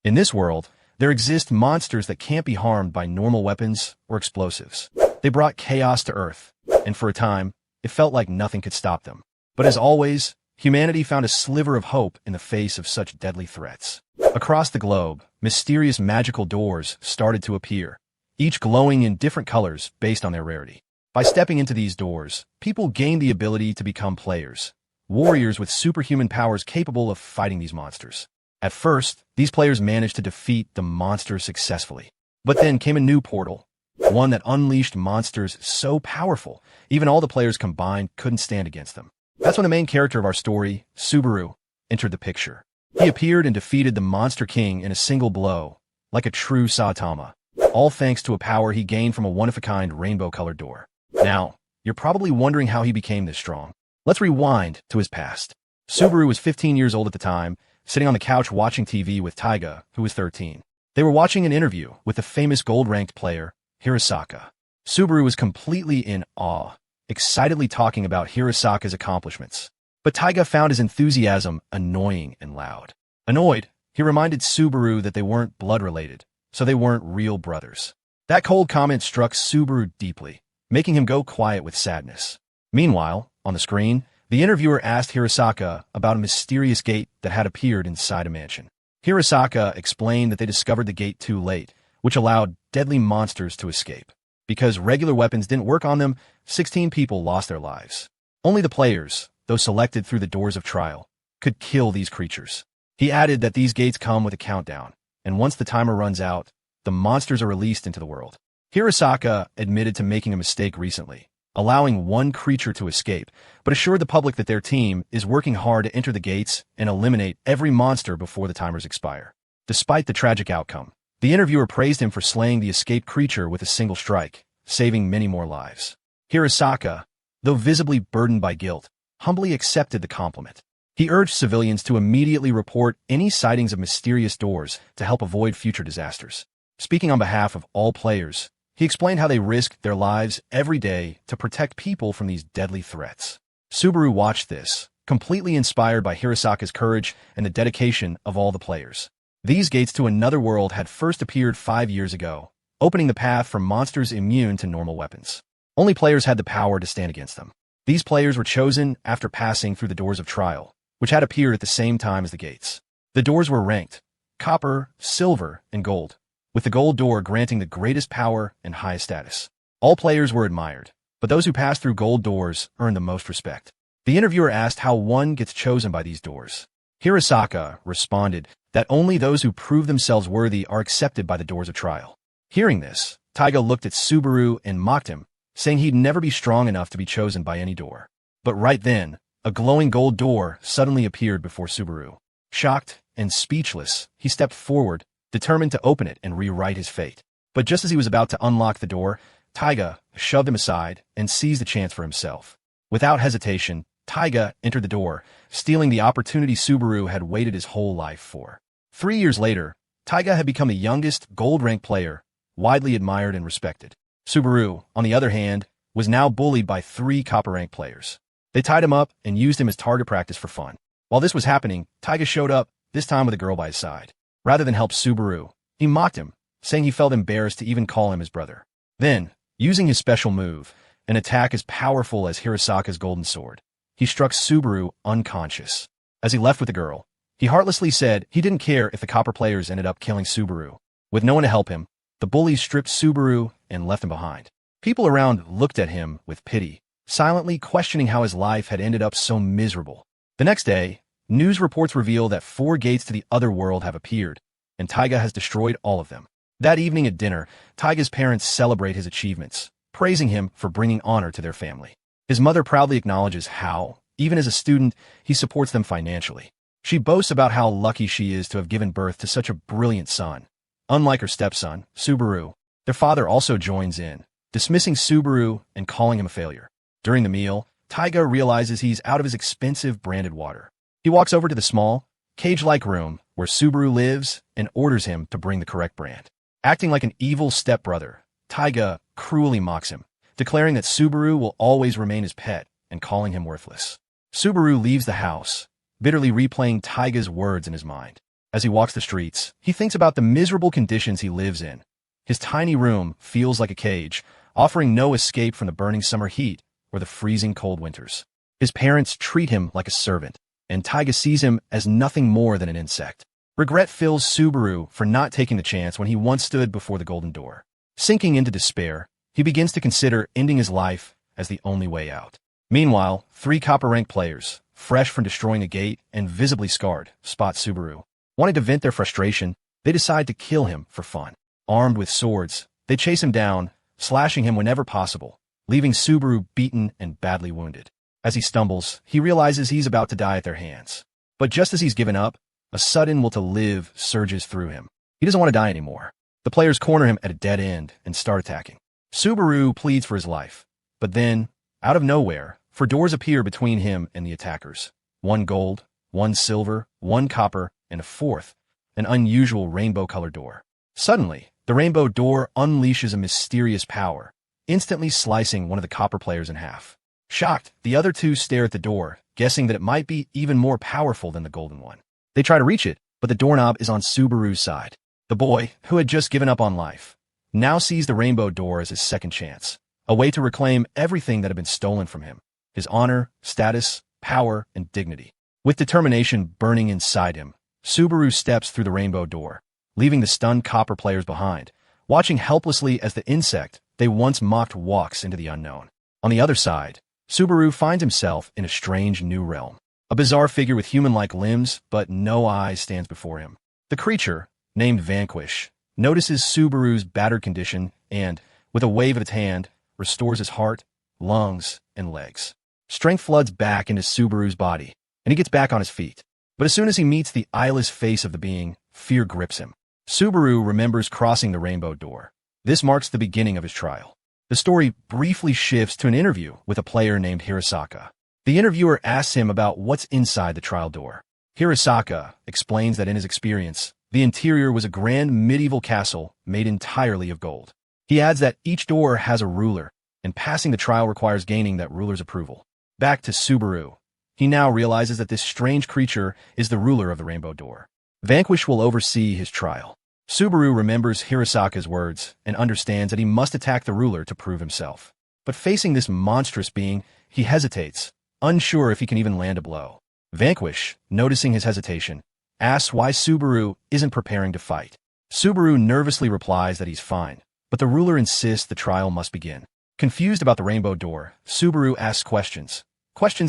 In this world, there exist monsters that can't be harmed by normal weapons or explosives. They brought chaos to Earth, and for a time, it felt like nothing could stop them. But as always, humanity found a sliver of hope in the face of such deadly threats. Across the globe, mysterious magical doors started to appear, each glowing in different colors based on their rarity. By stepping into these doors, people gained the ability to become players, warriors with superhuman powers capable of fighting these monsters. At first, these players managed to defeat the monsters successfully. But then came a new portal, one that unleashed monsters so powerful, even all the players combined couldn't stand against them. That's when the main character of our story, Subaru, entered the picture. He appeared and defeated the Monster King in a single blow, like a true Saitama, all thanks to a power he gained from a one-of-a-kind rainbow-colored door. Now, you're probably wondering how he became this strong. Let's rewind to his past. Subaru was 15 years old at the time, sitting on the couch watching TV with Taiga, who was 13. They were watching an interview with the famous gold-ranked player, Hirosaka. Subaru was completely in awe, excitedly talking about Hirosaka's accomplishments. But Taiga found his enthusiasm annoying and loud. Annoyed, he reminded Subaru that they weren't blood-related, so they weren't real brothers. That cold comment struck Subaru deeply, making him go quiet with sadness. Meanwhile, on the screen, the interviewer asked Hirosaka about a mysterious gate that had appeared inside a mansion. Hirosaka explained that they discovered the gate too late, which allowed deadly monsters to escape. Because regular weapons didn't work on them, 16 people lost their lives. Only the players, though selected through the doors of trial, could kill these creatures. He added that these gates come with a countdown, and once the timer runs out, the monsters are released into the world. Hirosaka admitted to making a mistake recently, allowing one creature to escape, but assured the public that their team is working hard to enter the gates and eliminate every monster before the timers expire. Despite the tragic outcome, the interviewer praised him for slaying the escaped creature with a single strike, saving many more lives. Hirosaka, though visibly burdened by guilt, humbly accepted the compliment. He urged civilians to immediately report any sightings of mysterious doors to help avoid future disasters. Speaking on behalf of all players, he explained how they risked their lives every day to protect people from these deadly threats. Subaru watched this, completely inspired by Hirosaka's courage and the dedication of all the players. These gates to another world had first appeared 5 years ago, opening the path for monsters immune to normal weapons. Only players had the power to stand against them. These players were chosen after passing through the doors of trial, which had appeared at the same time as the gates. The doors were ranked: copper, silver, and gold, with the gold door granting the greatest power and highest status. All players were admired, but those who passed through gold doors earned the most respect. The interviewer asked how one gets chosen by these doors. Hirosaka responded that only those who prove themselves worthy are accepted by the doors of trial. Hearing this, Taiga looked at Subaru and mocked him, saying he'd never be strong enough to be chosen by any door. But right then, a glowing gold door suddenly appeared before Subaru. Shocked and speechless, he stepped forward, determined to open it and rewrite his fate. But just as he was about to unlock the door, Taiga shoved him aside and seized the chance for himself. Without hesitation, Taiga entered the door, stealing the opportunity Subaru had waited his whole life for. 3 years later, Taiga had become the youngest gold-ranked player, widely admired and respected. Subaru, on the other hand, was now bullied by 3 copper-ranked players. They tied him up and used him as target practice for fun. While this was happening, Taiga showed up, this time with a girl by his side. Rather than help Subaru, he mocked him, saying he felt embarrassed to even call him his brother. Then, using his special move, an attack as powerful as Hirosaka's golden sword, he struck Subaru unconscious. As he left with the girl, he heartlessly said he didn't care if the copper players ended up killing Subaru. With no one to help him, the bullies stripped Subaru and left him behind. People around looked at him with pity, silently questioning how his life had ended up so miserable. The next day, news reports reveal that 4 gates to the other world have appeared, and Taiga has destroyed all of them. That evening at dinner, Taiga's parents celebrate his achievements, praising him for bringing honor to their family. His mother proudly acknowledges how, even as a student, he supports them financially. She boasts about how lucky she is to have given birth to such a brilliant son. Unlike her stepson, Subaru, their father also joins in, dismissing Subaru and calling him a failure. During the meal, Taiga realizes he's out of his expensive branded water. He walks over to the small, cage-like room where Subaru lives and orders him to bring the correct brand. Acting like an evil stepbrother, Taiga cruelly mocks him, declaring that Subaru will always remain his pet and calling him worthless. Subaru leaves the house, bitterly replaying Taiga's words in his mind. As he walks the streets, he thinks about the miserable conditions he lives in. His tiny room feels like a cage, offering no escape from the burning summer heat or the freezing cold winters. His parents treat him like a servant, and Taiga sees him as nothing more than an insect. Regret fills Subaru for not taking the chance when he once stood before the golden door. Sinking into despair, he begins to consider ending his life as the only way out. Meanwhile, 3 copper-rank players, fresh from destroying a gate and visibly scarred, spot Subaru. Wanting to vent their frustration, they decide to kill him for fun. Armed with swords, they chase him down, slashing him whenever possible, leaving Subaru beaten and badly wounded. As he stumbles, he realizes he's about to die at their hands. But just as he's given up, a sudden will to live surges through him. He doesn't want to die anymore. The players corner him at a dead end and start attacking. Subaru pleads for his life, but then, out of nowhere, 4 doors appear between him and the attackers. 1 gold, 1 silver, 1 copper, and a 4th, an unusual rainbow-colored door. Suddenly, the rainbow door unleashes a mysterious power, instantly slicing one of the copper players in half. Shocked, the other 2 stare at the door, guessing that it might be even more powerful than the golden one. They try to reach it, but the doorknob is on Subaru's side. The boy, who had just given up on life, now sees the rainbow door as his second chance, a way to reclaim everything that had been stolen from him: his honor, status, power, and dignity. With determination burning inside him, Subaru steps through the rainbow door, leaving the stunned copper players behind, watching helplessly as the insect they once mocked walks into the unknown. On the other side, Subaru finds himself in a strange new realm. A bizarre figure with human-like limbs, but no eyes stands before him. The creature, named Vanquish, notices Subaru's battered condition and, with a wave of its hand, restores his heart, lungs, and legs. Strength floods back into Subaru's body, and he gets back on his feet. But as soon as he meets the eyeless face of the being, fear grips him. Subaru remembers crossing the rainbow door. This marks the beginning of his trial. The story briefly shifts to an interview with a player named Hirasaka. The interviewer asks him about what's inside the trial door. Hirasaka explains that in his experience, the interior was a grand medieval castle made entirely of gold. He adds that each door has a ruler, and passing the trial requires gaining that ruler's approval. Back to Subaru. He now realizes that this strange creature is the ruler of the rainbow door. Vanquish will oversee his trial. Subaru remembers Hirasaka's words and understands that he must attack the ruler to prove himself. But facing this monstrous being, he hesitates, unsure if he can even land a blow. Vanquish, noticing his hesitation, asks why Subaru isn't preparing to fight. Subaru nervously replies that he's fine, but the ruler insists the trial must begin. Confused about the rainbow door, Subaru asks questions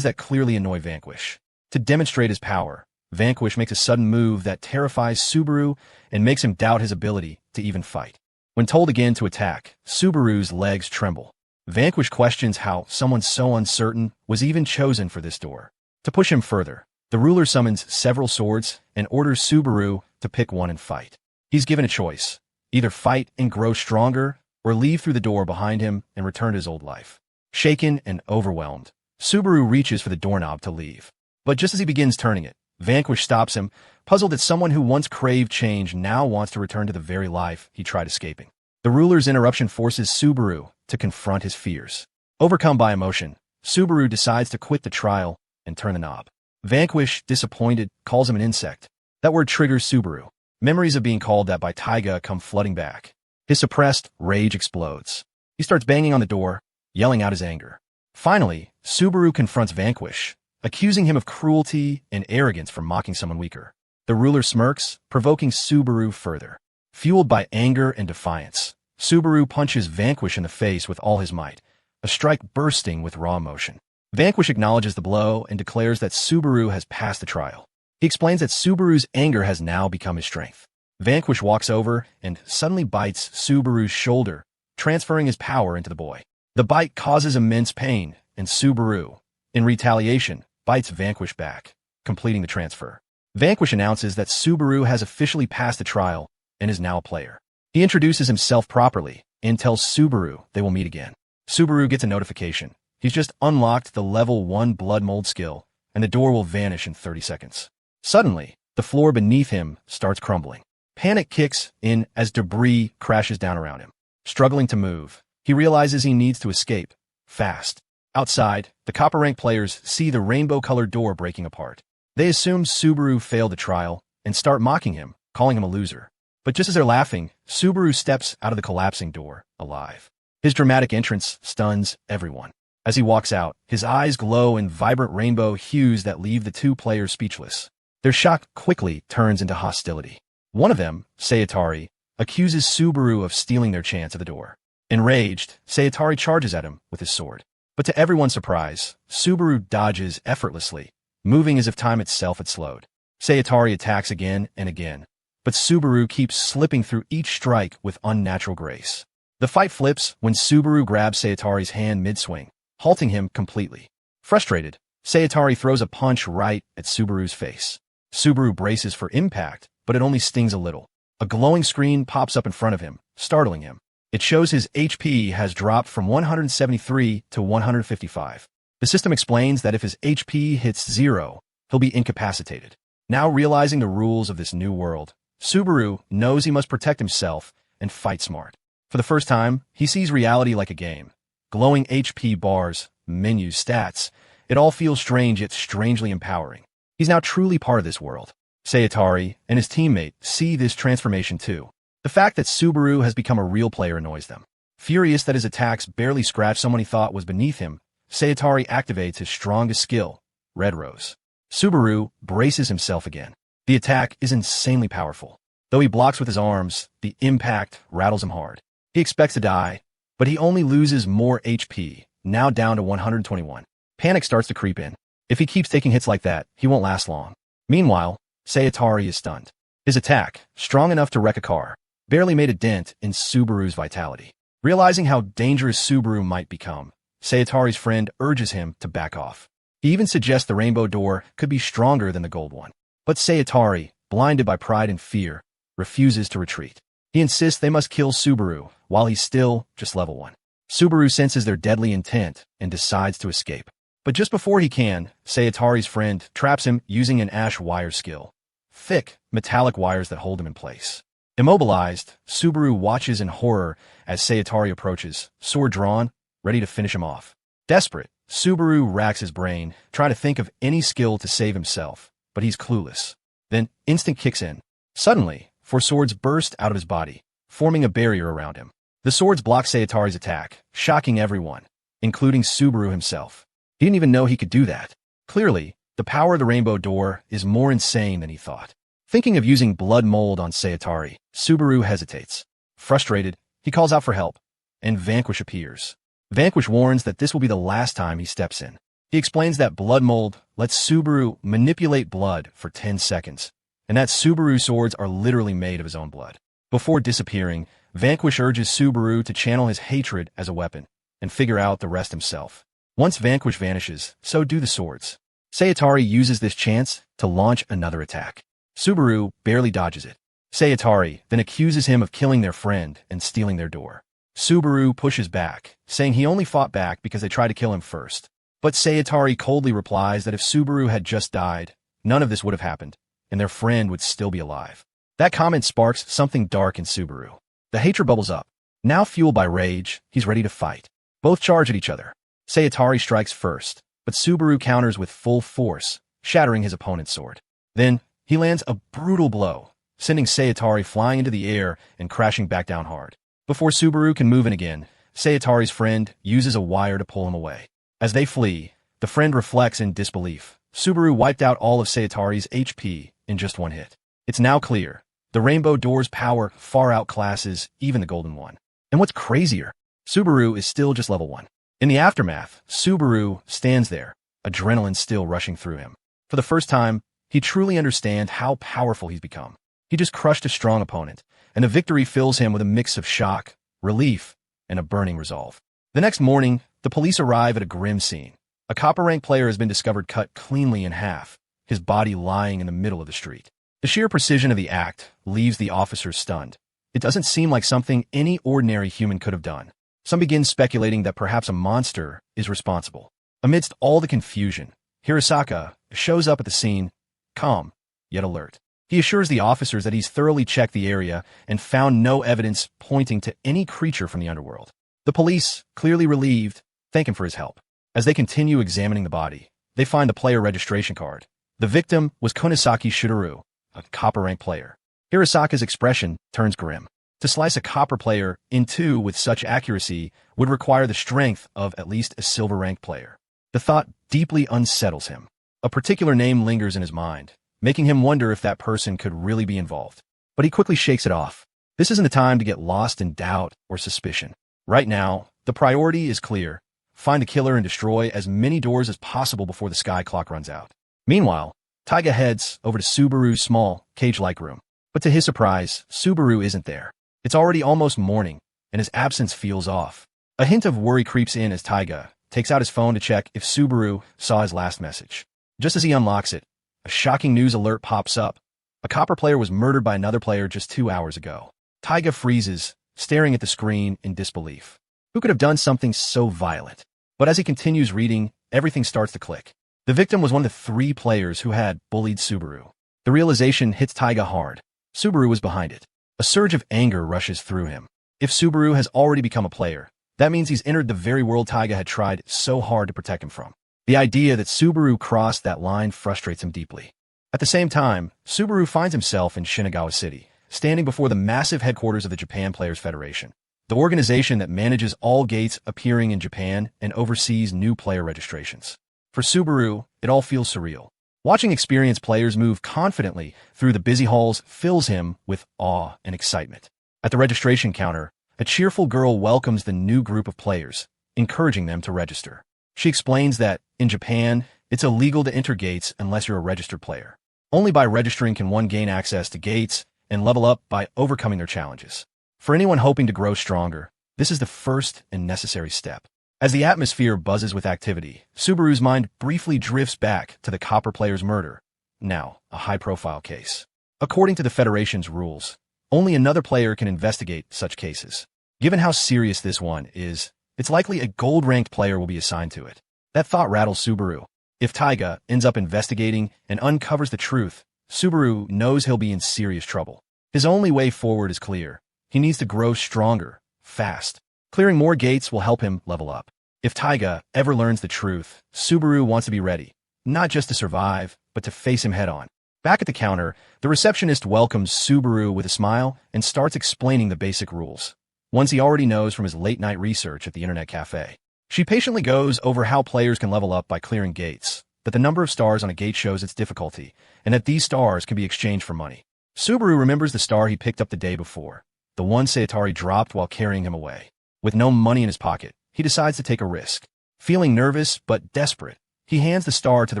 that clearly annoy Vanquish. To demonstrate his power, Vanquish makes a sudden move that terrifies Subaru and makes him doubt his ability to even fight. When told again to attack, Subaru's legs tremble. Vanquish questions how someone so uncertain was even chosen for this door. To push him further, the ruler summons several swords and orders Subaru to pick one and fight. He's given a choice: either fight and grow stronger, or leave through the door behind him and return to his old life. Shaken and overwhelmed, Subaru reaches for the doorknob to leave. But just as he begins turning it, Vanquish stops him, puzzled that someone who once craved change now wants to return to the very life he tried escaping. The ruler's interruption forces Subaru to confront his fears. Overcome by emotion, Subaru decides to quit the trial and turn the knob. Vanquish, disappointed, calls him an insect. That word triggers Subaru. Memories of being called that by Taiga come flooding back. His suppressed rage explodes. He starts banging on the door, yelling out his anger. Finally, Subaru confronts Vanquish, accusing him of cruelty and arrogance for mocking someone weaker. The ruler smirks, provoking Subaru further. Fueled by anger and defiance, Subaru punches Vanquish in the face with all his might, a strike bursting with raw emotion. Vanquish acknowledges the blow and declares that Subaru has passed the trial. He explains that Subaru's anger has now become his strength. Vanquish walks over and suddenly bites Subaru's shoulder, transferring his power into the boy. The bite causes immense pain, and Subaru, in retaliation, bites Vanquish back, completing the transfer. Vanquish announces that Subaru has officially passed the trial and is now a player. He introduces himself properly and tells Subaru they will meet again. Subaru gets a notification. He's just unlocked the level 1 blood mold skill, and the door will vanish in 30 seconds. Suddenly, the floor beneath him starts crumbling. Panic kicks in as debris crashes down around him. Struggling to move, he realizes he needs to escape, fast. Outside, the copper rank players see the rainbow-colored door breaking apart. They assume Subaru failed the trial and start mocking him, calling him a loser. But just as they're laughing, Subaru steps out of the collapsing door, alive. His dramatic entrance stuns everyone. As he walks out, his eyes glow in vibrant rainbow hues that leave the two players speechless. Their shock quickly turns into hostility. One of them, Sayatari, accuses Subaru of stealing their chance at the door. Enraged, Sayatari charges at him with his sword. But to everyone's surprise, Subaru dodges effortlessly, moving as if time itself had slowed. Sayatari attacks again and again, but Subaru keeps slipping through each strike with unnatural grace. The fight flips when Subaru grabs Sayatari's hand mid-swing, halting him completely. Frustrated, Sayatari throws a punch right at Subaru's face. Subaru braces for impact, but it only stings a little. A glowing screen pops up in front of him, startling him. It shows his HP has dropped from 173 to 155. The system explains that if his HP hits 0, he'll be incapacitated. Now realizing the rules of this new world, Subaru knows he must protect himself and fight smart. For the first time, he sees reality like a game. Glowing HP bars, menus, stats, it all feels strange yet strangely empowering. He's now truly part of this world. Sayatari and his teammate see this transformation too. The fact that Subaru has become a real player annoys them. Furious that his attacks barely scratch someone he thought was beneath him, Sayatari activates his strongest skill, Red Rose. Subaru braces himself again. The attack is insanely powerful. Though he blocks with his arms, the impact rattles him hard. He expects to die, but he only loses more HP, now down to 121. Panic starts to creep in. If he keeps taking hits like that, he won't last long. Meanwhile, Sayatari is stunned. His attack, strong enough to wreck a car, barely made a dent in Subaru's vitality. Realizing how dangerous Subaru might become, Sayatari's friend urges him to back off. He even suggests the rainbow door could be stronger than the gold one. But Sayatari, blinded by pride and fear, refuses to retreat. He insists they must kill Subaru while he's still just level 1. Subaru senses their deadly intent and decides to escape. But just before he can, Sayatari's friend traps him using an ash wire skill. Thick, metallic wires that hold him in place. Immobilized, Subaru watches in horror as Sayatari approaches, sword drawn, ready to finish him off. Desperate, Subaru racks his brain, trying to think of any skill to save himself, but he's clueless. Then instinct kicks in. Suddenly, 4 swords burst out of his body, forming a barrier around him. The swords block Sayatari's attack, shocking everyone, including Subaru himself. He didn't even know he could do that. Clearly, the power of the rainbow door is more insane than he thought. Thinking of using blood mold on Sayatari, Subaru hesitates. Frustrated, he calls out for help, and Vanquish appears. Vanquish warns that this will be the last time he steps in. He explains that blood mold lets Subaru manipulate blood for 10 seconds, and that Subaru swords are literally made of his own blood. Before disappearing, Vanquish urges Subaru to channel his hatred as a weapon and figure out the rest himself. Once Vanquish vanishes, so do the swords. Sayatari uses this chance to launch another attack. Subaru barely dodges it. Sayatari then accuses him of killing their friend and stealing their door. Subaru pushes back, saying he only fought back because they tried to kill him first. But Sayatari coldly replies that if Subaru had just died, none of this would have happened, and their friend would still be alive. That comment sparks something dark in Subaru. The hatred bubbles up. Now fueled by rage, he's ready to fight. Both charge at each other. Sayatari strikes first, but Subaru counters with full force, shattering his opponent's sword. Then, he lands a brutal blow, sending Sayatari flying into the air and crashing back down hard. Before Subaru can move in again, Sayatari's friend uses a wire to pull him away. As they flee, the friend reflects in disbelief. Subaru wiped out all of Sayatari's HP in just one hit. It's now clear. The rainbow door's power far outclasses even the golden one. And what's crazier, Subaru is still just level 1. In the aftermath, Subaru stands there, adrenaline still rushing through him. For the first time, he truly understands how powerful he's become. He just crushed a strong opponent, and the victory fills him with a mix of shock, relief, and a burning resolve. The next morning, the police arrive at a grim scene. A copper-rank player has been discovered cut cleanly in half, his body lying in the middle of the street. The sheer precision of the act leaves the officers stunned. It doesn't seem like something any ordinary human could have done. Some begin speculating that perhaps a monster is responsible. Amidst all the confusion, Hirasaka shows up at the scene, calm, yet alert. He assures the officers that he's thoroughly checked the area and found no evidence pointing to any creature from the underworld. The police, clearly relieved, thank him for his help. As they continue examining the body, they find the player registration card. The victim was Konisaki Shidoru, a copper rank player. Hirasaka's expression turns grim. To slice a copper player in two with such accuracy would require the strength of at least a silver rank player. The thought deeply unsettles him. A particular name lingers in his mind, making him wonder if that person could really be involved. But he quickly shakes it off. This isn't the time to get lost in doubt or suspicion. Right now, the priority is clear. Find the killer and destroy as many doors as possible before the sky clock runs out. Meanwhile, Taiga heads over to Subaru's small, cage-like room. But to his surprise, Subaru isn't there. It's already almost morning, and his absence feels off. A hint of worry creeps in as Taiga takes out his phone to check if Subaru saw his last message. Just as he unlocks it, a shocking news alert pops up. A copper player was murdered by another player just 2 hours ago. Taiga freezes, staring at the screen in disbelief. Who could have done something so violent? But as he continues reading, everything starts to click. The victim was one of the 3 players who had bullied Subaru. The realization hits Taiga hard. Subaru was behind it. A surge of anger rushes through him. If Subaru has already become a player, that means he's entered the very world Taiga had tried so hard to protect him from. The idea that Subaru crossed that line frustrates him deeply. At the same time, Subaru finds himself in Shinagawa City, standing before the massive headquarters of the Japan Players Federation, the organization that manages all gates appearing in Japan and oversees new player registrations. For Subaru, it all feels surreal. Watching experienced players move confidently through the busy halls fills him with awe and excitement. At the registration counter, a cheerful girl welcomes the new group of players, encouraging them to register. She explains that, in Japan, it's illegal to enter gates unless you're a registered player. Only by registering can one gain access to gates and level up by overcoming their challenges. For anyone hoping to grow stronger, this is the first and necessary step. As the atmosphere buzzes with activity, Subaru's mind briefly drifts back to the copper player's murder, now a high-profile case. According to the Federation's rules, only another player can investigate such cases. Given how serious this one is, it's likely a gold-ranked player will be assigned to it. That thought rattles Subaru. If Taiga ends up investigating and uncovers the truth, Subaru knows he'll be in serious trouble. His only way forward is clear. He needs to grow stronger, fast. Clearing more gates will help him level up. If Taiga ever learns the truth, Subaru wants to be ready, not just to survive, but to face him head-on. Back at the counter, the receptionist welcomes Subaru with a smile and starts explaining the basic rules, ones he already knows from his late-night research at the internet cafe. She patiently goes over how players can level up by clearing gates, that the number of stars on a gate shows its difficulty, and that these stars can be exchanged for money. Subaru remembers the star he picked up the day before, the one Sayatari dropped while carrying him away. With no money in his pocket, he decides to take a risk. Feeling nervous but desperate, he hands the star to the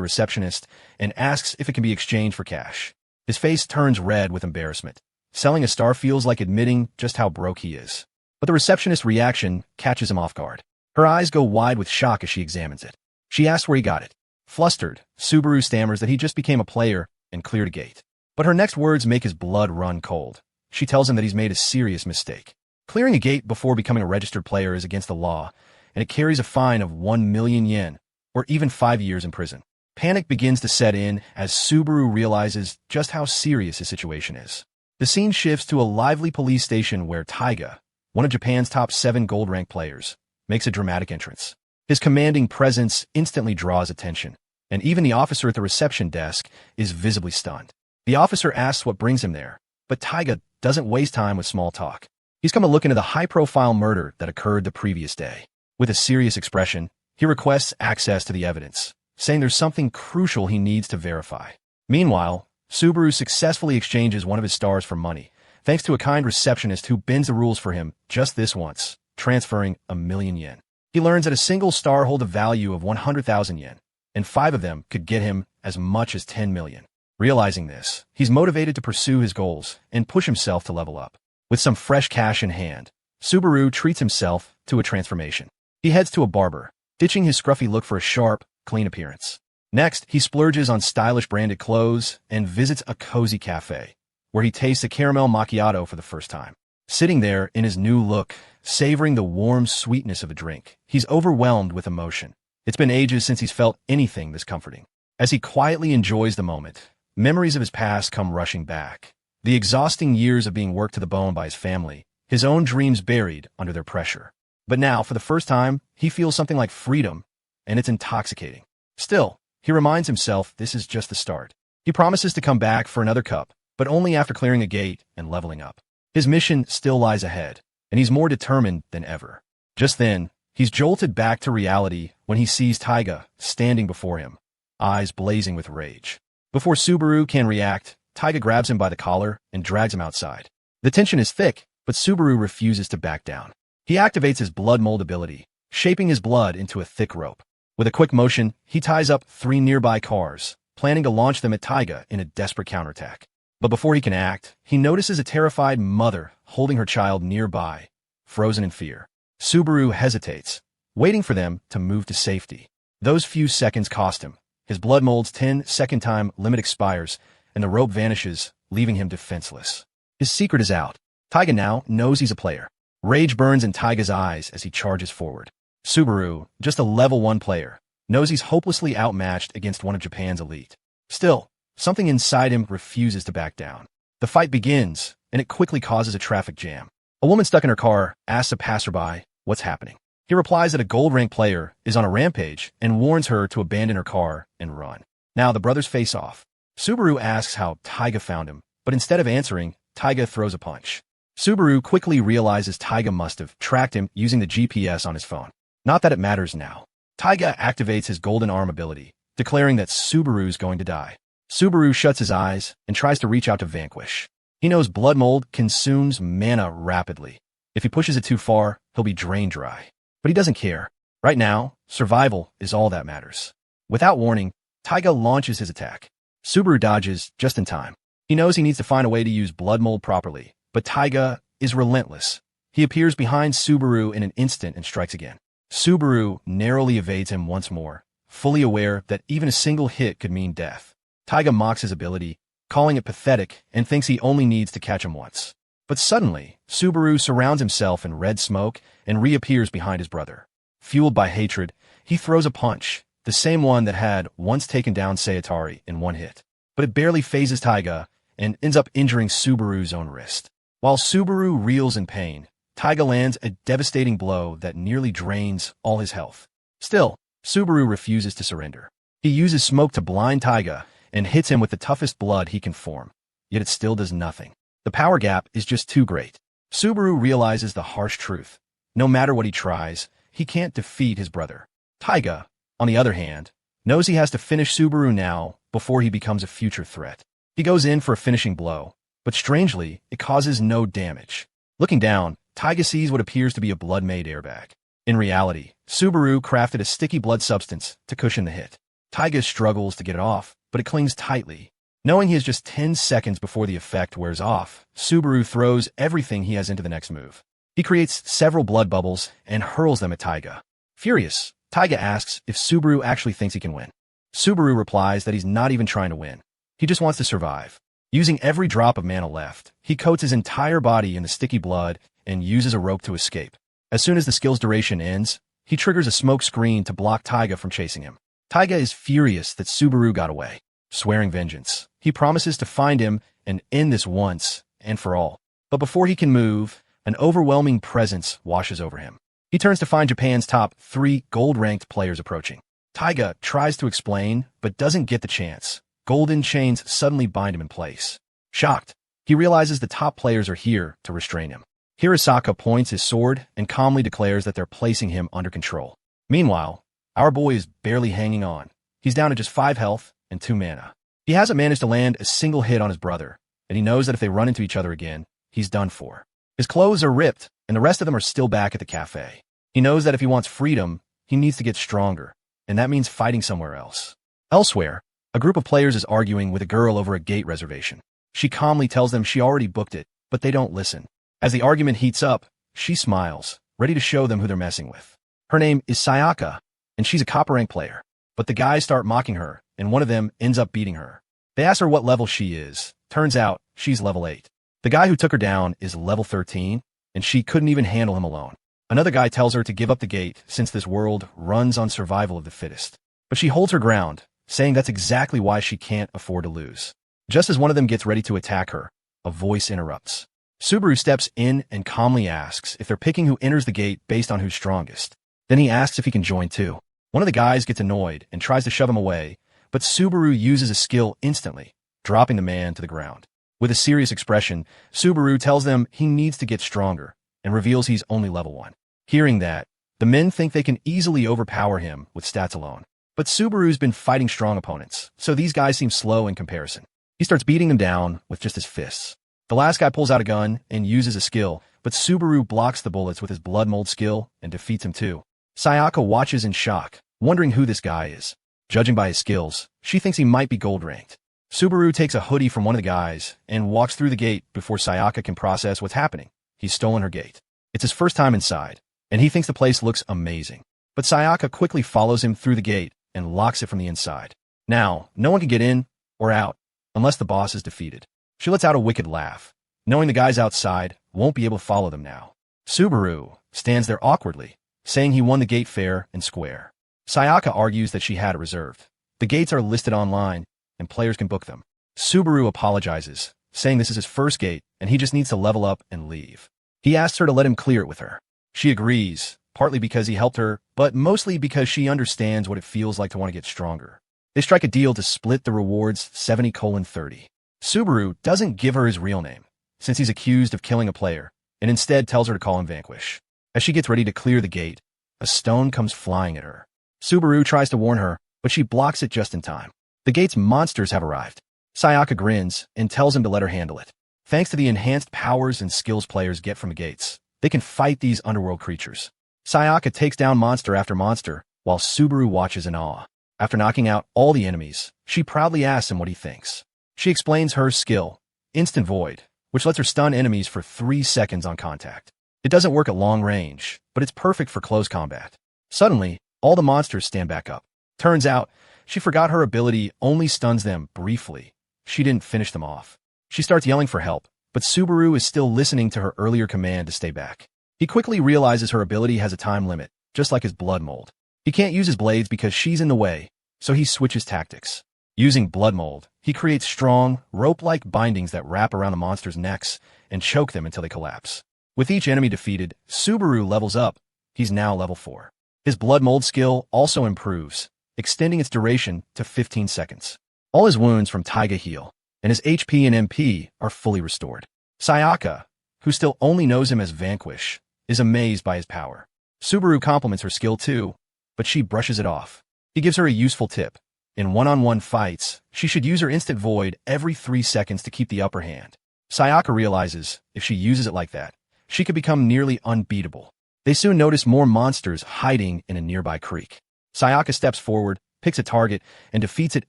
receptionist and asks if it can be exchanged for cash. His face turns red with embarrassment. Selling a star feels like admitting just how broke he is. But the receptionist's reaction catches him off guard. Her eyes go wide with shock as she examines it. She asks where he got it. Flustered, Subaru stammers that he just became a player and cleared a gate. But her next words make his blood run cold. She tells him that he's made a serious mistake. Clearing a gate before becoming a registered player is against the law, and it carries a fine of 1 million yen, or even 5 years in prison. Panic begins to set in as Subaru realizes just how serious his situation is. The scene shifts to a lively police station where Taiga, one of Japan's top 7 gold-ranked players, makes a dramatic entrance. His commanding presence instantly draws attention, and even the officer at the reception desk is visibly stunned. The officer asks what brings him there, but Taiga doesn't waste time with small talk. He's come to look into the high-profile murder that occurred the previous day. With a serious expression, he requests access to the evidence, saying there's something crucial he needs to verify. Meanwhile, Subaru successfully exchanges one of his stars for money, thanks to a kind receptionist who bends the rules for him just this once, transferring 1 million yen. He learns that a single star holds a value of 100,000 yen, and 5 of them could get him as much as 10 million. Realizing this, he's motivated to pursue his goals and push himself to level up. With some fresh cash in hand, Subaru treats himself to a transformation. He heads to a barber, ditching his scruffy look for a sharp, clean appearance. Next, he splurges on stylish branded clothes and visits a cozy cafe, where he tastes a caramel macchiato for the first time. Sitting there in his new look, savoring the warm sweetness of a drink, he's overwhelmed with emotion. It's been ages since he's felt anything this comforting. As he quietly enjoys the moment, memories of his past come rushing back. The exhausting years of being worked to the bone by his family, his own dreams buried under their pressure. But now, for the first time, he feels something like freedom, and it's intoxicating. Still, he reminds himself this is just the start. He promises to come back for another cup, but only after clearing a gate and leveling up. His mission still lies ahead, and he's more determined than ever. Just then, he's jolted back to reality when he sees Taiga standing before him, eyes blazing with rage. Before Subaru can react, Taiga grabs him by the collar and drags him outside. The tension is thick, but Subaru refuses to back down. He activates his blood mold ability, shaping his blood into a thick rope. With a quick motion, he ties up 3 nearby cars, planning to launch them at Taiga in a desperate counterattack. But before he can act, he notices a terrified mother holding her child nearby, frozen in fear. Subaru hesitates, waiting for them to move to safety. Those few seconds cost him. His blood mold's 10-second time limit expires, and the rope vanishes, leaving him defenseless. His secret is out. Taiga now knows he's a player. Rage burns in Taiga's eyes as he charges forward. Subaru, just a level 1 player, knows he's hopelessly outmatched against one of Japan's elite. Still, something inside him refuses to back down. The fight begins, and it quickly causes a traffic jam. A woman stuck in her car asks a passerby what's happening. He replies that a gold-rank player is on a rampage and warns her to abandon her car and run. Now the brothers face off. Subaru asks how Taiga found him, but instead of answering, Taiga throws a punch. Subaru quickly realizes Taiga must have tracked him using the GPS on his phone. Not that it matters now. Taiga activates his golden arm ability, declaring that Subaru's going to die. Subaru shuts his eyes and tries to reach out to vanquish. He knows blood mold consumes mana rapidly. If he pushes it too far, he'll be drained dry. But he doesn't care. Right now, survival is all that matters. Without warning, Taiga launches his attack. Subaru dodges just in time. He knows he needs to find a way to use blood mold properly, but Taiga is relentless. He appears behind Subaru in an instant and strikes again. Subaru narrowly evades him once more, fully aware that even a single hit could mean death. Taiga mocks his ability, calling it pathetic, and thinks he only needs to catch him once. But suddenly, Subaru surrounds himself in red smoke and reappears behind his brother. Fueled by hatred, he throws a punch, the same one that had once taken down Sayatari in one hit. But it barely phases Taiga and ends up injuring Subaru's own wrist. While Subaru reels in pain, Taiga lands a devastating blow that nearly drains all his health. Still, Subaru refuses to surrender. He uses smoke to blind Taiga and hits him with the toughest blood he can form. Yet it still does nothing. The power gap is just too great. Subaru realizes the harsh truth. No matter what he tries, he can't defeat his brother. Taiga, on the other hand, knows he has to finish Subaru now before he becomes a future threat. He goes in for a finishing blow, but strangely, it causes no damage. Looking down, Taiga sees what appears to be a blood-made airbag. In reality, Subaru crafted a sticky blood substance to cushion the hit. Taiga struggles to get it off, but it clings tightly. Knowing he has just 10 seconds before the effect wears off, Subaru throws everything he has into the next move. He creates several blood bubbles and hurls them at Taiga. Furious, Taiga asks if Subaru actually thinks he can win. Subaru replies that he's not even trying to win. He just wants to survive. Using every drop of mana left, he coats his entire body in the sticky blood and uses a rope to escape. As soon as the skill's duration ends, he triggers a smoke screen to block Taiga from chasing him. Taiga is furious that Subaru got away. Swearing vengeance, he promises to find him and end this once and for all. But before he can move, an overwhelming presence washes over him. He turns to find Japan's top 3 gold-ranked players approaching. Taiga tries to explain, but doesn't get the chance. Golden chains suddenly bind him in place. Shocked, he realizes the top players are here to restrain him. Hirasaka points his sword and calmly declares that they're placing him under control. Meanwhile, our boy is barely hanging on. He's down to just 5 health and 2 mana. He hasn't managed to land a single hit on his brother, and he knows that if they run into each other again, he's done for. His clothes are ripped, and the rest of them are still back at the cafe. He knows that if he wants freedom, he needs to get stronger, and that means fighting somewhere else. Elsewhere, a group of players is arguing with a girl over a gate reservation. She calmly tells them she already booked it, but they don't listen. As the argument heats up, she smiles, ready to show them who they're messing with. Her name is Sayaka, and she's a copper rank player. But the guys start mocking her, and one of them ends up beating her. They ask her what level she is. Turns out, she's level 8. The guy who took her down is level 13, and she couldn't even handle him alone. Another guy tells her to give up the gate since this world runs on survival of the fittest. But she holds her ground, saying that's exactly why she can't afford to lose. Just as one of them gets ready to attack her, a voice interrupts. Subaru steps in and calmly asks if they're picking who enters the gate based on who's strongest. Then he asks if he can join too. One of the guys gets annoyed and tries to shove him away, but Subaru uses a skill instantly, dropping the man to the ground. With a serious expression, Subaru tells them he needs to get stronger and reveals he's only level 1. Hearing that, the men think they can easily overpower him with stats alone. But Subaru's been fighting strong opponents, so these guys seem slow in comparison. He starts beating them down with just his fists. The last guy pulls out a gun and uses a skill, but Subaru blocks the bullets with his blood mold skill and defeats him too. Sayaka watches in shock, wondering who this guy is. Judging by his skills, she thinks he might be gold ranked. Subaru takes a hoodie from one of the guys and walks through the gate before Sayaka can process what's happening. He's stolen her gate. It's his first time inside, and he thinks the place looks amazing. But Sayaka quickly follows him through the gate and locks it from the inside. Now, no one can get in or out unless the boss is defeated. She lets out a wicked laugh, knowing the guys outside won't be able to follow them now. Subaru stands there awkwardly, saying he won the gate fair and square. Sayaka argues that she had it reserved. The gates are listed online, and players can book them. Subaru apologizes, saying this is his first gate, and he just needs to level up and leave. He asks her to let him clear it with her. She agrees, partly because he helped her, but mostly because she understands what it feels like to want to get stronger. They strike a deal to split the rewards 70:30. Subaru doesn't give her his real name, since he's accused of killing a player, and instead tells her to call him Vanquish. As she gets ready to clear the gate, a stone comes flying at her. Subaru tries to warn her, but she blocks it just in time. The gate's monsters have arrived. Sayaka grins and tells him to let her handle it. Thanks to the enhanced powers and skills players get from the gates, they can fight these underworld creatures. Sayaka takes down monster after monster, while Subaru watches in awe. After knocking out all the enemies, she proudly asks him what he thinks. She explains her skill, Instant Void, which lets her stun enemies for 3 seconds on contact. It doesn't work at long range, but it's perfect for close combat. Suddenly, all the monsters stand back up. Turns out, she forgot her ability only stuns them briefly. She didn't finish them off. She starts yelling for help, but Subaru is still listening to her earlier command to stay back. He quickly realizes her ability has a time limit, just like his blood mold. He can't use his blades because she's in the way, so he switches tactics. Using blood mold, he creates strong, rope-like bindings that wrap around the monsters' necks and choke them until they collapse. With each enemy defeated, Subaru levels up. He's now level 4. His blood mold skill also improves, extending its duration to 15 seconds. All his wounds from Taiga heal, and his HP and MP are fully restored. Sayaka, who still only knows him as Vanquish, is amazed by his power. Subaru compliments her skill too, but she brushes it off. He gives her a useful tip. In one-on-one fights, she should use her Instant Void every 3 seconds to keep the upper hand. Sayaka realizes, if she uses it like that, she could become nearly unbeatable. They soon notice more monsters hiding in a nearby creek. Sayaka steps forward, picks a target, and defeats it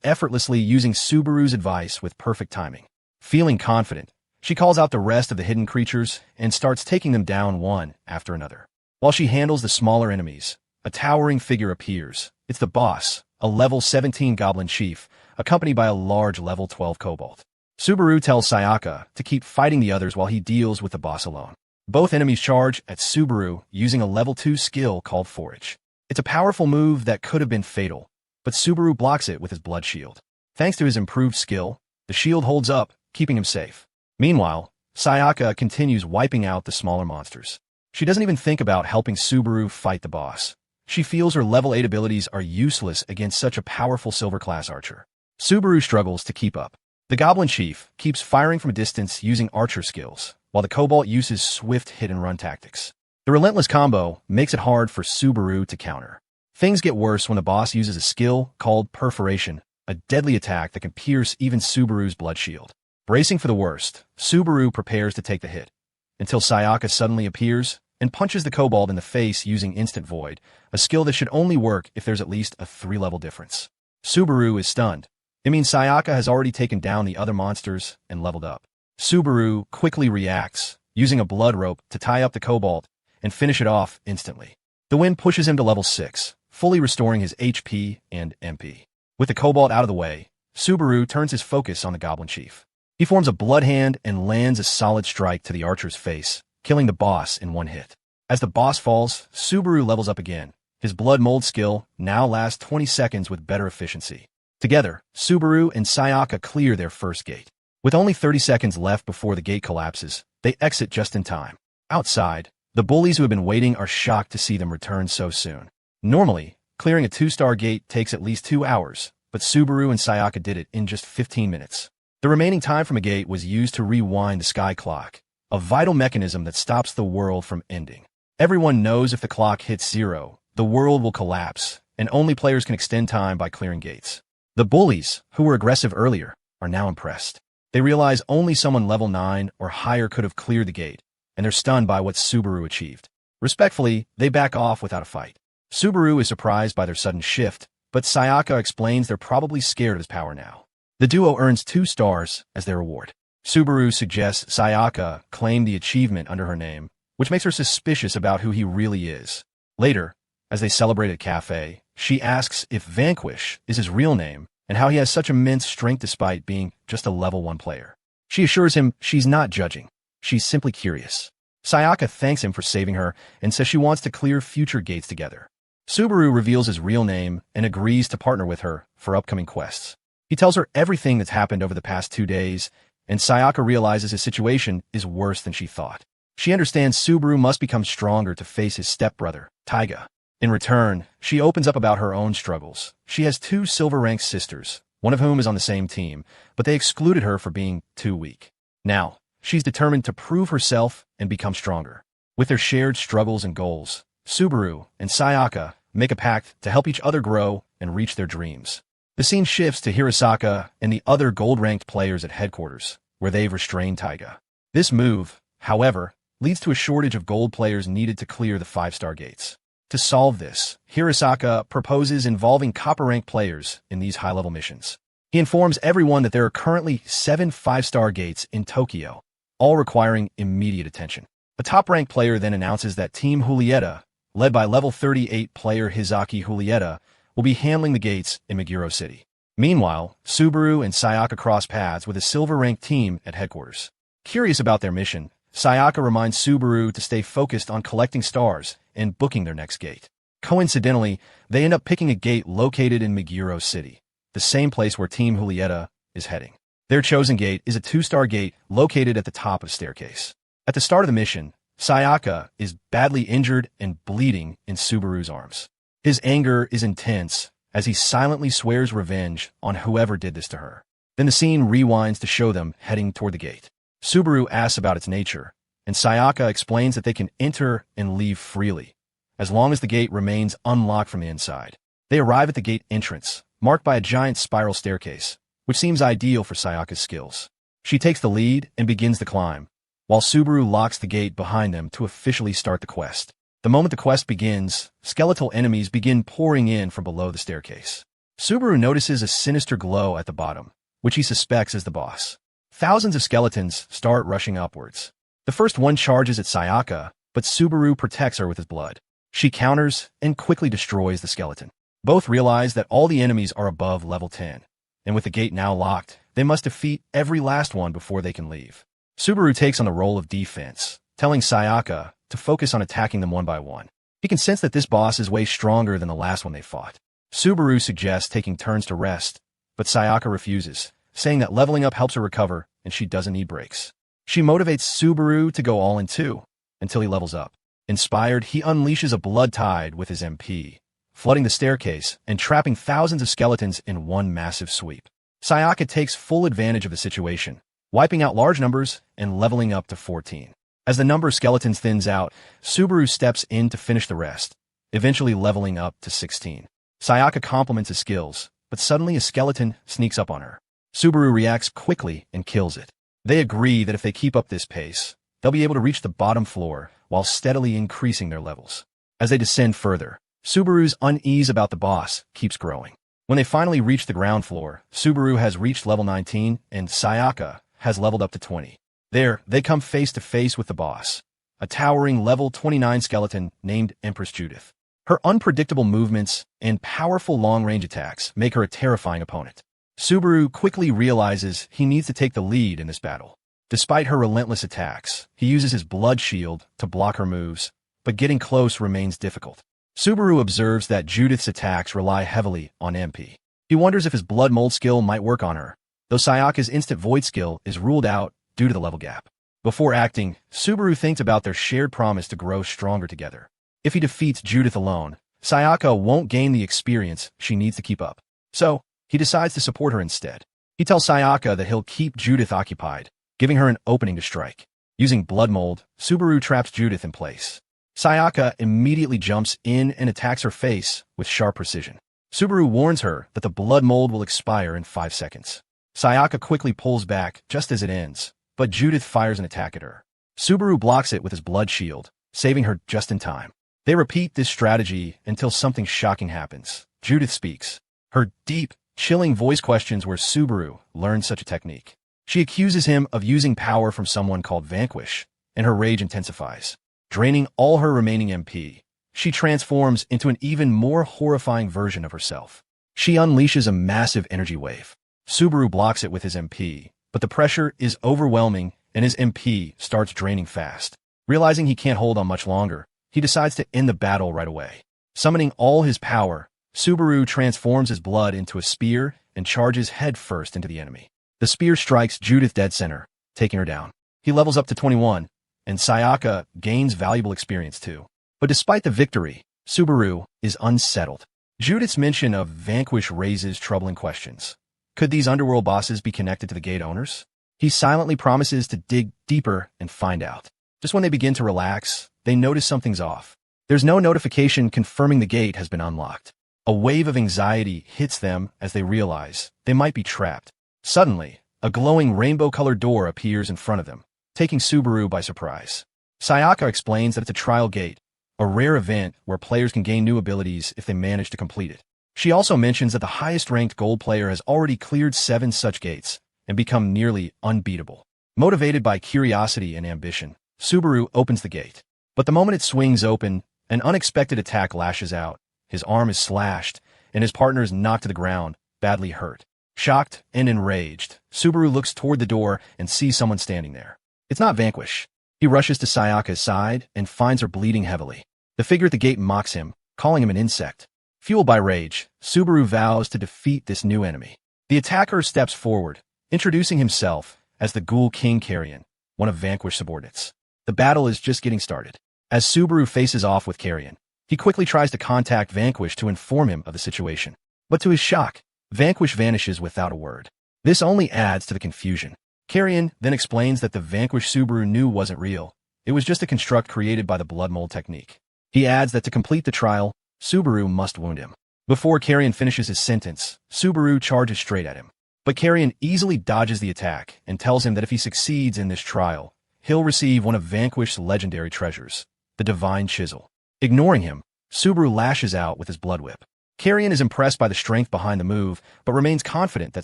effortlessly using Subaru's advice with perfect timing. Feeling confident, she calls out the rest of the hidden creatures and starts taking them down one after another. While she handles the smaller enemies, a towering figure appears. It's the boss, a level 17 goblin chief, accompanied by a large level 12 kobold. Subaru tells Sayaka to keep fighting the others while he deals with the boss alone. Both enemies charge at Subaru using a level 2 skill called Forage. It's a powerful move that could have been fatal, but Subaru blocks it with his blood shield. Thanks to his improved skill, the shield holds up, keeping him safe. Meanwhile, Sayaka continues wiping out the smaller monsters. She doesn't even think about helping Subaru fight the boss. She feels her level 8 abilities are useless against such a powerful silver-class archer. Subaru struggles to keep up. The Goblin Chief keeps firing from a distance using archer skills, while the Cobalt uses swift hit-and-run tactics. The relentless combo makes it hard for Subaru to counter. Things get worse when the boss uses a skill called Perforation, a deadly attack that can pierce even Subaru's blood shield. Bracing for the worst, Subaru prepares to take the hit, until Sayaka suddenly appears and punches the Kobold in the face using Instant Void, a skill that should only work if there's at least a 3-level difference. Subaru is stunned. It means Sayaka has already taken down the other monsters and leveled up. Subaru quickly reacts, using a blood rope to tie up the Kobold and finish it off instantly. The wind pushes him to level 6, fully restoring his HP and MP. With the Kobold out of the way, Subaru turns his focus on the Goblin Chief. He forms a blood hand and lands a solid strike to the archer's face, killing the boss in one hit. As the boss falls, Subaru levels up again. His blood mold skill now lasts 20 seconds with better efficiency. Together, Subaru and Sayaka clear their first gate. With only 30 seconds left before the gate collapses, they exit just in time. Outside, the bullies who have been waiting are shocked to see them return so soon. Normally, clearing a 2-star gate takes at least 2 hours, but Subaru and Sayaka did it in just 15 minutes. The remaining time from a gate was used to rewind the sky clock, a vital mechanism that stops the world from ending. Everyone knows if the clock hits 0, the world will collapse, and only players can extend time by clearing gates. The bullies, who were aggressive earlier, are now impressed. They realize only someone level 9 or higher could have cleared the gate, and they're stunned by what Subaru achieved. Respectfully, they back off without a fight. Subaru is surprised by their sudden shift, but Sayaka explains they're probably scared of his power now. The duo earns 2 stars as their reward. Subaru suggests Sayaka claim the achievement under her name, which makes her suspicious about who he really is. Later, as they celebrate at a cafe, she asks if Vanquish is his real name and how he has such immense strength despite being just a level 1 player. She assures him she's not judging. She's simply curious. Sayaka thanks him for saving her and says she wants to clear future gates together. Subaru reveals his real name and agrees to partner with her for upcoming quests. He tells her everything that's happened over the past 2 days, and Sayaka realizes his situation is worse than she thought. She understands Subaru must become stronger to face his stepbrother, Taiga. In return, she opens up about her own struggles. She has 2 silver-ranked sisters, one of whom is on the same team, but they excluded her for being too weak. Now, she's determined to prove herself and become stronger. With their shared struggles and goals, Subaru and Sayaka make a pact to help each other grow and reach their dreams. The scene shifts to Hirasaka and the other gold-ranked players at headquarters, where they've restrained Taiga. This move, however, leads to a shortage of gold players needed to clear the 5-star gates. To solve this, Hirasaka proposes involving copper-ranked players in these high-level missions. He informs everyone that there are currently 7 5-star gates in Tokyo, all requiring immediate attention. A top-ranked player then announces that Team Julieta, led by level 38 player Hizaki Julieta, will be handling the gates in Meguro City. Meanwhile, Subaru and Sayaka cross paths with a silver-ranked team at headquarters. Curious about their mission, Sayaka reminds Subaru to stay focused on collecting stars and booking their next gate. Coincidentally, they end up picking a gate located in Meguro City, the same place where Team Julieta is heading. Their chosen gate is a 2-star gate located at the top of a staircase. At the start of the mission, Sayaka is badly injured and bleeding in Subaru's arms. His anger is intense as he silently swears revenge on whoever did this to her. Then the scene rewinds to show them heading toward the gate. Subaru asks about its nature, and Sayaka explains that they can enter and leave freely, as long as the gate remains unlocked from the inside. They arrive at the gate entrance, marked by a giant spiral staircase, which seems ideal for Sayaka's skills. She takes the lead and begins the climb, while Subaru locks the gate behind them to officially start the quest. The moment the quest begins, skeletal enemies begin pouring in from below the staircase. Subaru notices a sinister glow at the bottom, which he suspects is the boss. Thousands of skeletons start rushing upwards. The first one charges at Sayaka, but Subaru protects her with his blood. She counters and quickly destroys the skeleton. Both realize that all the enemies are above level 10, and with the gate now locked, they must defeat every last one before they can leave. Subaru takes on the role of defense, telling Sayaka to focus on attacking them one by one. He can sense that this boss is way stronger than the last one they fought. Subaru suggests taking turns to rest, but Sayaka refuses, saying that leveling up helps her recover and she doesn't need breaks. She motivates Subaru to go all in too, until he levels up. Inspired, he unleashes a blood tide with his MP, flooding the staircase and trapping thousands of skeletons in one massive sweep. Sayaka takes full advantage of the situation, wiping out large numbers and leveling up to 14. As the number of skeletons thins out, Subaru steps in to finish the rest, eventually leveling up to 16. Sayaka compliments his skills, but suddenly a skeleton sneaks up on her. Subaru reacts quickly and kills it. They agree that if they keep up this pace, they'll be able to reach the bottom floor while steadily increasing their levels. As they descend further, Subaru's unease about the boss keeps growing. When they finally reach the ground floor, Subaru has reached level 19 and Sayaka has leveled up to 20. There, they come face to face with the boss, a towering level 29 skeleton named Empress Judith. Her unpredictable movements and powerful long-range attacks make her a terrifying opponent. Subaru quickly realizes he needs to take the lead in this battle. Despite her relentless attacks, he uses his blood shield to block her moves, but getting close remains difficult. Subaru observes that Judith's attacks rely heavily on MP. He wonders if his blood mold skill might work on her, though Sayaka's instant void skill is ruled out due to the level gap. Before acting, Subaru thinks about their shared promise to grow stronger together. If he defeats Judith alone, Sayaka won't gain the experience she needs to keep up. So, he decides to support her instead. He tells Sayaka that he'll keep Judith occupied, giving her an opening to strike. Using blood mold, Subaru traps Judith in place. Sayaka immediately jumps in and attacks her face with sharp precision. Subaru warns her that the blood mold will expire in 5 seconds. Sayaka quickly pulls back just as it ends, but Judith fires an attack at her. Subaru blocks it with his blood shield, saving her just in time. They repeat this strategy until something shocking happens. Judith speaks. Her deep, chilling voice questions where Subaru learned such a technique. She accuses him of using power from someone called Vanquish, and her rage intensifies. Draining all her remaining MP, she transforms into an even more horrifying version of herself. She unleashes a massive energy wave. Subaru blocks it with his MP, but the pressure is overwhelming and his MP starts draining fast. Realizing he can't hold on much longer, he decides to end the battle right away. Summoning all his power, Subaru transforms his blood into a spear and charges headfirst into the enemy. The spear strikes Judith dead center, taking her down. He levels up to 21, and Sayaka gains valuable experience too. But despite the victory, Subaru is unsettled. Judith's mention of Vanquish raises troubling questions. Could these underworld bosses be connected to the gate owners? He silently promises to dig deeper and find out. Just when they begin to relax, they notice something's off. There's no notification confirming the gate has been unlocked. A wave of anxiety hits them as they realize they might be trapped. Suddenly, a glowing rainbow-colored door appears in front of them, taking Subaru by surprise. Sayaka explains that it's a trial gate, a rare event where players can gain new abilities if they manage to complete it. She also mentions that the highest-ranked gold player has already cleared 7 such gates and become nearly unbeatable. Motivated by curiosity and ambition, Subaru opens the gate. But the moment it swings open, an unexpected attack lashes out. His arm is slashed, and his partner is knocked to the ground, badly hurt. Shocked and enraged, Subaru looks toward the door and sees someone standing there. It's not Vanquish. He rushes to Sayaka's side and finds her bleeding heavily. The figure at the gate mocks him, calling him an insect. Fueled by rage, Subaru vows to defeat this new enemy. The attacker steps forward, introducing himself as the Ghoul King Carrion, one of Vanquish's subordinates. The battle is just getting started. As Subaru faces off with Carrion, he quickly tries to contact Vanquish to inform him of the situation. But to his shock, Vanquish vanishes without a word. This only adds to the confusion. Carrion then explains that the Vanquish Subaru knew wasn't real. It was just a construct created by the blood mold technique. He adds that to complete the trial, Subaru must wound him. Before Carrion finishes his sentence, Subaru charges straight at him. But Carrion easily dodges the attack and tells him that if he succeeds in this trial, he'll receive one of Vanquish's legendary treasures, the Divine Chisel. Ignoring him, Subaru lashes out with his blood whip. Carrion is impressed by the strength behind the move, but remains confident that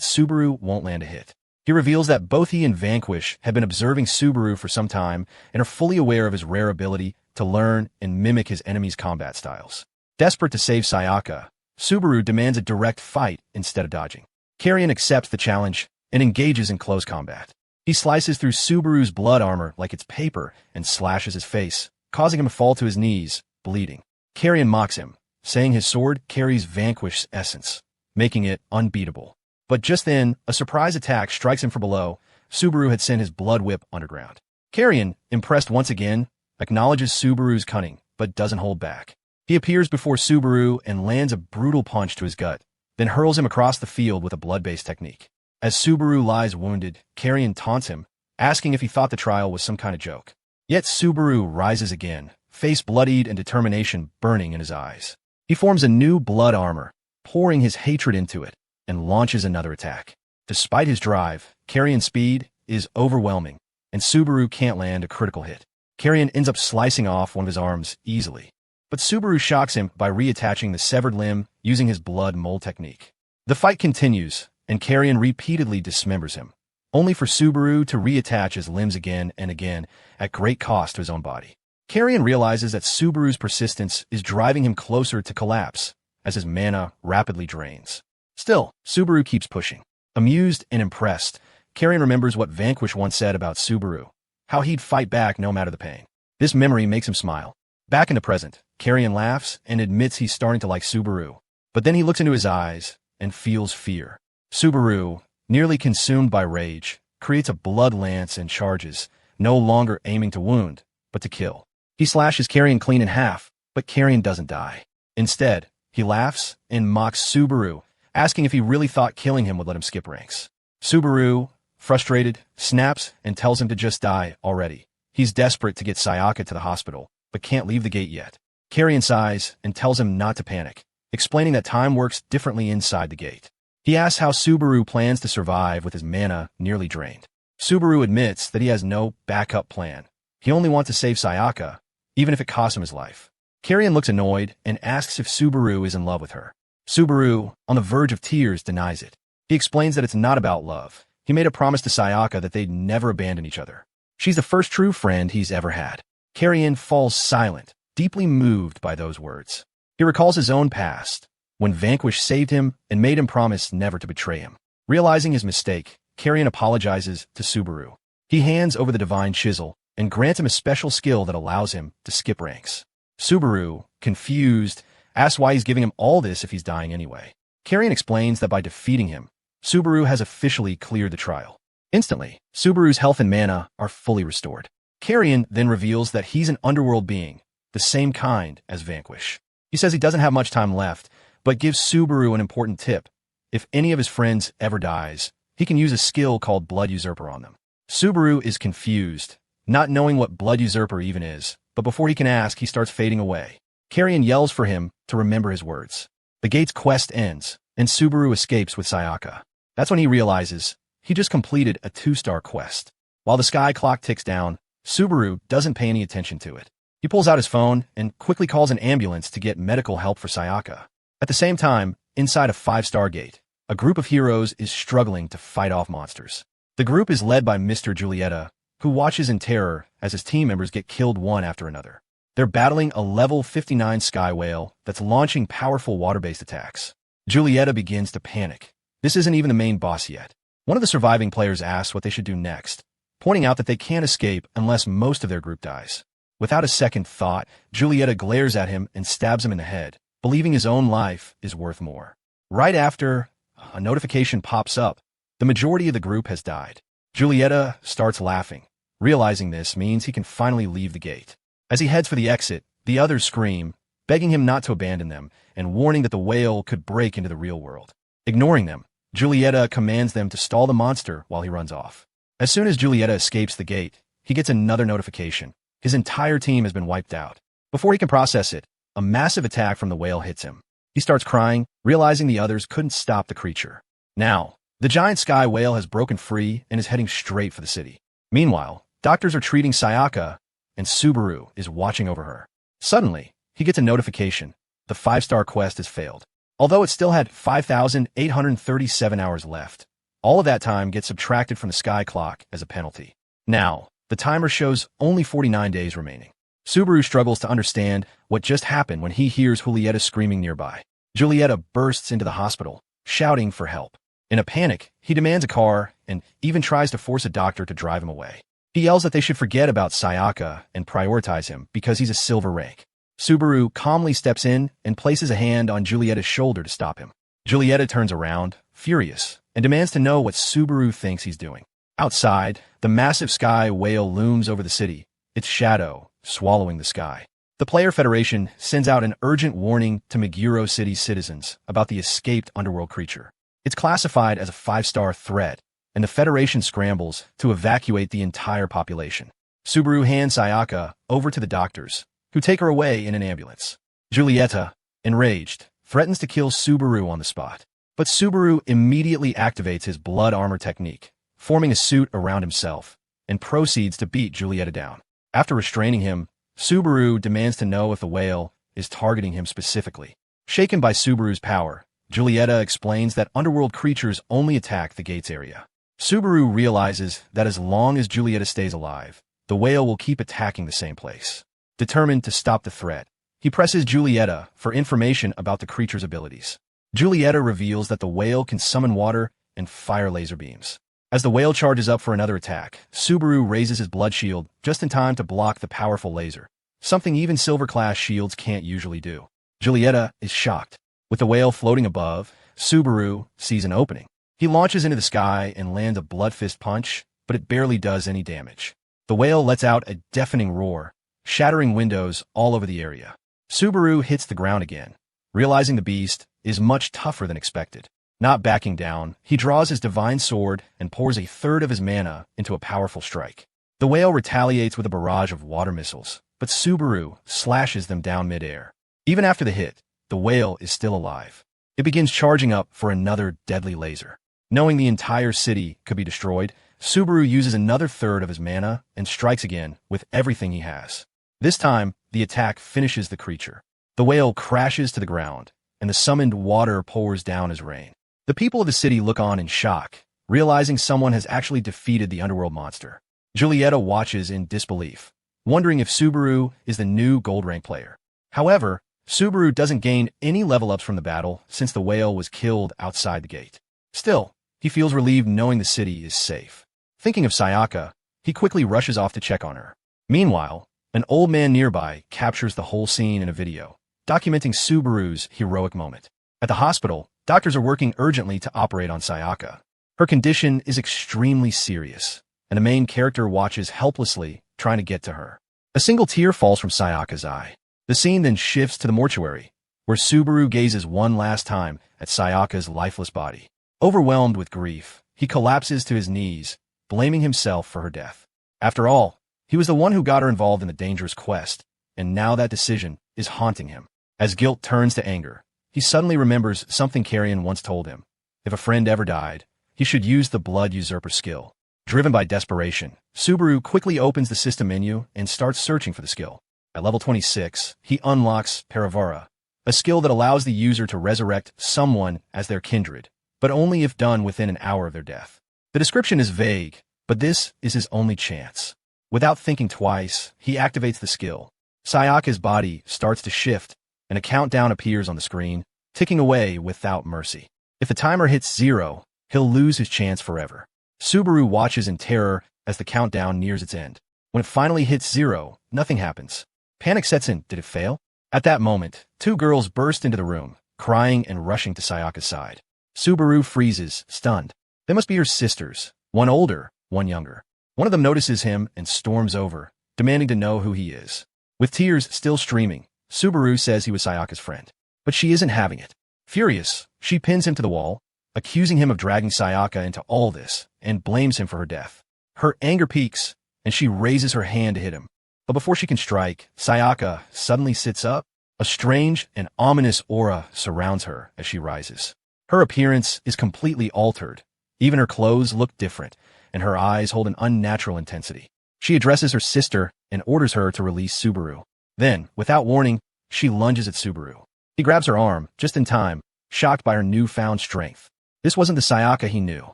Subaru won't land a hit. He reveals that both he and Vanquish have been observing Subaru for some time and are fully aware of his rare ability to learn and mimic his enemies' combat styles. Desperate to save Sayaka, Subaru demands a direct fight instead of dodging. Carrion accepts the challenge and engages in close combat. He slices through Subaru's blood armor like it's paper and slashes his face, causing him to fall to his knees, bleeding. Carrion mocks him, saying his sword carries Vanquish's essence, making it unbeatable. But just then, a surprise attack strikes him from below. Subaru had sent his blood whip underground. Carrion, impressed once again, acknowledges Subaru's cunning, but doesn't hold back. He appears before Subaru and lands a brutal punch to his gut, then hurls him across the field with a blood-based technique. As Subaru lies wounded, Carrion taunts him, asking if he thought the trial was some kind of joke. Yet Subaru rises again, face bloodied and determination burning in his eyes. He forms a new blood armor, pouring his hatred into it, and launches another attack. Despite his drive, Carrion's speed is overwhelming, and Subaru can't land a critical hit. Carrion ends up slicing off one of his arms easily. But Subaru shocks him by reattaching the severed limb using his blood mold technique. The fight continues, and Carrion repeatedly dismembers him, only for Subaru to reattach his limbs again and again at great cost to his own body. Carrion realizes that Subaru's persistence is driving him closer to collapse as his mana rapidly drains. Still, Subaru keeps pushing. Amused and impressed, Carrion remembers what Vanquish once said about Subaru, how he'd fight back no matter the pain. This memory makes him smile. Back in the present, Carrion laughs and admits he's starting to like Subaru. But then he looks into his eyes and feels fear. Subaru, nearly consumed by rage, creates a blood lance and charges, no longer aiming to wound, but to kill. He slashes Carrion clean in half, but Carrion doesn't die. Instead, he laughs and mocks Subaru, asking if he really thought killing him would let him skip ranks. Subaru, frustrated, snaps and tells him to just die already. He's desperate to get Sayaka to the hospital, but can't leave the gate yet. Carrion sighs and tells him not to panic, explaining that time works differently inside the gate. He asks how Subaru plans to survive with his mana nearly drained. Subaru admits that he has no backup plan. He only wants to save Sayaka, even if it costs him his life. Carrion looks annoyed and asks if Subaru is in love with her. Subaru, on the verge of tears, denies it. He explains that it's not about love. He made a promise to Sayaka that they'd never abandon each other. She's the first true friend he's ever had. Carrion falls silent, deeply moved by those words. He recalls his own past, when Vanquish saved him and made him promise never to betray him. Realizing his mistake, Carrion apologizes to Subaru. He hands over the divine chisel and grants him a special skill that allows him to skip ranks. Subaru, confused, asks why he's giving him all this if he's dying anyway. Carrion explains that by defeating him, Subaru has officially cleared the trial. Instantly, Subaru's health and mana are fully restored. Carrion then reveals that he's an underworld being, the same kind as Vanquish. He says he doesn't have much time left, but gives Subaru an important tip. If any of his friends ever dies, he can use a skill called Blood Usurper on them. Subaru is confused, not knowing what Blood Usurper even is, but before he can ask, he starts fading away. Carrion yells for him to remember his words. The gate's quest ends, and Subaru escapes with Sayaka. That's when he realizes he just completed a 2-star quest. While the sky clock ticks down, Subaru doesn't pay any attention to it. He pulls out his phone and quickly calls an ambulance to get medical help for Sayaka. At the same time, inside a 5-star gate, a group of heroes is struggling to fight off monsters. The group is led by Mr. Julieta, who watches in terror as his team members get killed one after another. They're battling a level 59 sky whale that's launching powerful water-based attacks. Julieta begins to panic. This isn't even the main boss yet. One of the surviving players asks what they should do next, pointing out that they can't escape unless most of their group dies. Without a second thought, Julieta glares at him and stabs him in the head, believing his own life is worth more. Right after, a notification pops up. The majority of the group has died. Julieta starts laughing. Realizing this means he can finally leave the gate. As he heads for the exit, the others scream, begging him not to abandon them and warning that the whale could break into the real world. Ignoring them, Julieta commands them to stall the monster while he runs off. As soon as Julieta escapes the gate, he gets another notification. His entire team has been wiped out. Before he can process it, a massive attack from the whale hits him. He starts crying, realizing the others couldn't stop the creature. Now, the giant sky whale has broken free and is heading straight for the city. Meanwhile, doctors are treating Sayaka, and Subaru is watching over her. Suddenly, he gets a notification. The 5-star quest has failed. Although it still had 5,837 hours left, all of that time gets subtracted from the sky clock as a penalty. Now, the timer shows only 49 days remaining. Subaru struggles to understand what just happened when he hears Julieta screaming nearby. Julieta bursts into the hospital, shouting for help. In a panic, he demands a car and even tries to force a doctor to drive him away. He yells that they should forget about Sayaka and prioritize him because he's a silver rank. Subaru calmly steps in and places a hand on Julieta's shoulder to stop him. Julieta turns around, furious, and demands to know what Subaru thinks he's doing. Outside, the massive sky whale looms over the city, its shadow swallowing the sky. The Player Federation sends out an urgent warning to Meguro City's citizens about the escaped underworld creature. It's classified as a 5-star threat, and the Federation scrambles to evacuate the entire population. Subaru hands Sayaka over to the doctors, who take her away in an ambulance. Julieta, enraged, threatens to kill Subaru on the spot. But Subaru immediately activates his blood armor technique, forming a suit around himself, and proceeds to beat Julieta down. After restraining him, Subaru demands to know if the whale is targeting him specifically. Shaken by Subaru's power, Julieta explains that underworld creatures only attack the gates area. Subaru realizes that as long as Julieta stays alive, the whale will keep attacking the same place. Determined to stop the threat, he presses Julieta for information about the creature's abilities. Julieta reveals that the whale can summon water and fire laser beams. As the whale charges up for another attack, Subaru raises his blood shield just in time to block the powerful laser, something even silver-class shields can't usually do. Julieta is shocked. With the whale floating above, Subaru sees an opening. He launches into the sky and lands a blood fist punch, but it barely does any damage. The whale lets out a deafening roar, shattering windows all over the area. Subaru hits the ground again, realizing the beast is much tougher than expected. Not backing down, he draws his divine sword and pours a third of his mana into a powerful strike. The whale retaliates with a barrage of water missiles, but Subaru slashes them down midair. Even after the hit, the whale is still alive. It begins charging up for another deadly laser. Knowing the entire city could be destroyed, Subaru uses another third of his mana and strikes again with everything he has. This time, the attack finishes the creature. The whale crashes to the ground, and the summoned water pours down as rain. The people of the city look on in shock, realizing someone has actually defeated the underworld monster. Julieta watches in disbelief, wondering if Subaru is the new gold rank player. However, Subaru doesn't gain any level ups from the battle since the whale was killed outside the gate. Still, he feels relieved knowing the city is safe. Thinking of Sayaka, he quickly rushes off to check on her. Meanwhile, an old man nearby captures the whole scene in a video, documenting Subaru's heroic moment. At the hospital, doctors are working urgently to operate on Sayaka. Her condition is extremely serious, and the main character watches helplessly, trying to get to her. A single tear falls from Sayaka's eye. The scene then shifts to the mortuary, where Subaru gazes one last time at Sayaka's lifeless body. Overwhelmed with grief, he collapses to his knees, blaming himself for her death. After all, he was the one who got her involved in the dangerous quest, and now that decision is haunting him. As guilt turns to anger, he suddenly remembers something Carrion once told him. If a friend ever died, he should use the blood usurper skill. Driven by desperation, Subaru quickly opens the system menu and starts searching for the skill. At level 26, he unlocks Parivara, a skill that allows the user to resurrect someone as their kindred, but only if done within an hour of their death. The description is vague, but this is his only chance. Without thinking twice, he activates the skill. Sayaka's body starts to shift, and a countdown appears on the screen, ticking away without mercy. If the timer hits 0, he'll lose his chance forever. Subaru watches in terror as the countdown nears its end. When it finally hits 0, nothing happens. Panic sets in. Did it fail? At that moment, two girls burst into the room, crying and rushing to Sayaka's side. Subaru freezes, stunned. They must be her sisters, one older, one younger. One of them notices him and storms over, demanding to know who he is. With tears still streaming, Subaru says he was Sayaka's friend. But she isn't having it. Furious, she pins him to the wall, accusing him of dragging Sayaka into all this, and blames him for her death. Her anger peaks, and she raises her hand to hit him. But before she can strike, Sayaka suddenly sits up. A strange and ominous aura surrounds her as she rises. Her appearance is completely altered. Even her clothes look different, and her eyes hold an unnatural intensity. She addresses her sister and orders her to release Subaru. Then, without warning, she lunges at Subaru. He grabs her arm, just in time, shocked by her newfound strength. This wasn't the Sayaka he knew.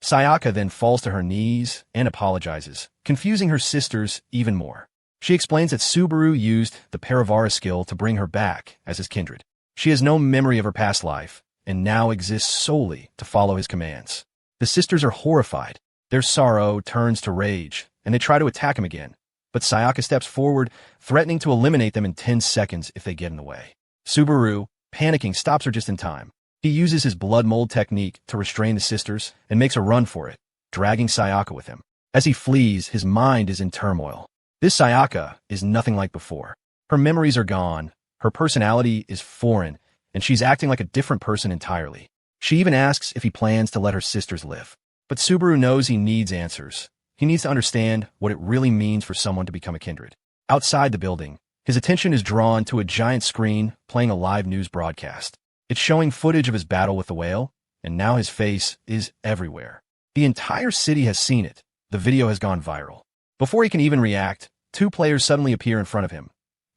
Sayaka then falls to her knees and apologizes, confusing her sisters even more. She explains that Subaru used the Parivara skill to bring her back as his kindred. She has no memory of her past life, and now exists solely to follow his commands. The sisters are horrified. Their sorrow turns to rage, and they try to attack him again. But Sayaka steps forward, threatening to eliminate them in 10 seconds if they get in the way. Subaru, panicking, stops her just in time. He uses his blood mold technique to restrain the sisters and makes a run for it, dragging Sayaka with him. As he flees, his mind is in turmoil. This Sayaka is nothing like before. Her memories are gone, her personality is foreign, and she's acting like a different person entirely. She even asks if he plans to let her sisters live. But Subaru knows he needs answers. He needs to understand what it really means for someone to become a kindred. Outside the building, his attention is drawn to a giant screen playing a live news broadcast. It's showing footage of his battle with the whale, and now his face is everywhere. The entire city has seen it. The video has gone viral. Before he can even react, two players suddenly appear in front of him.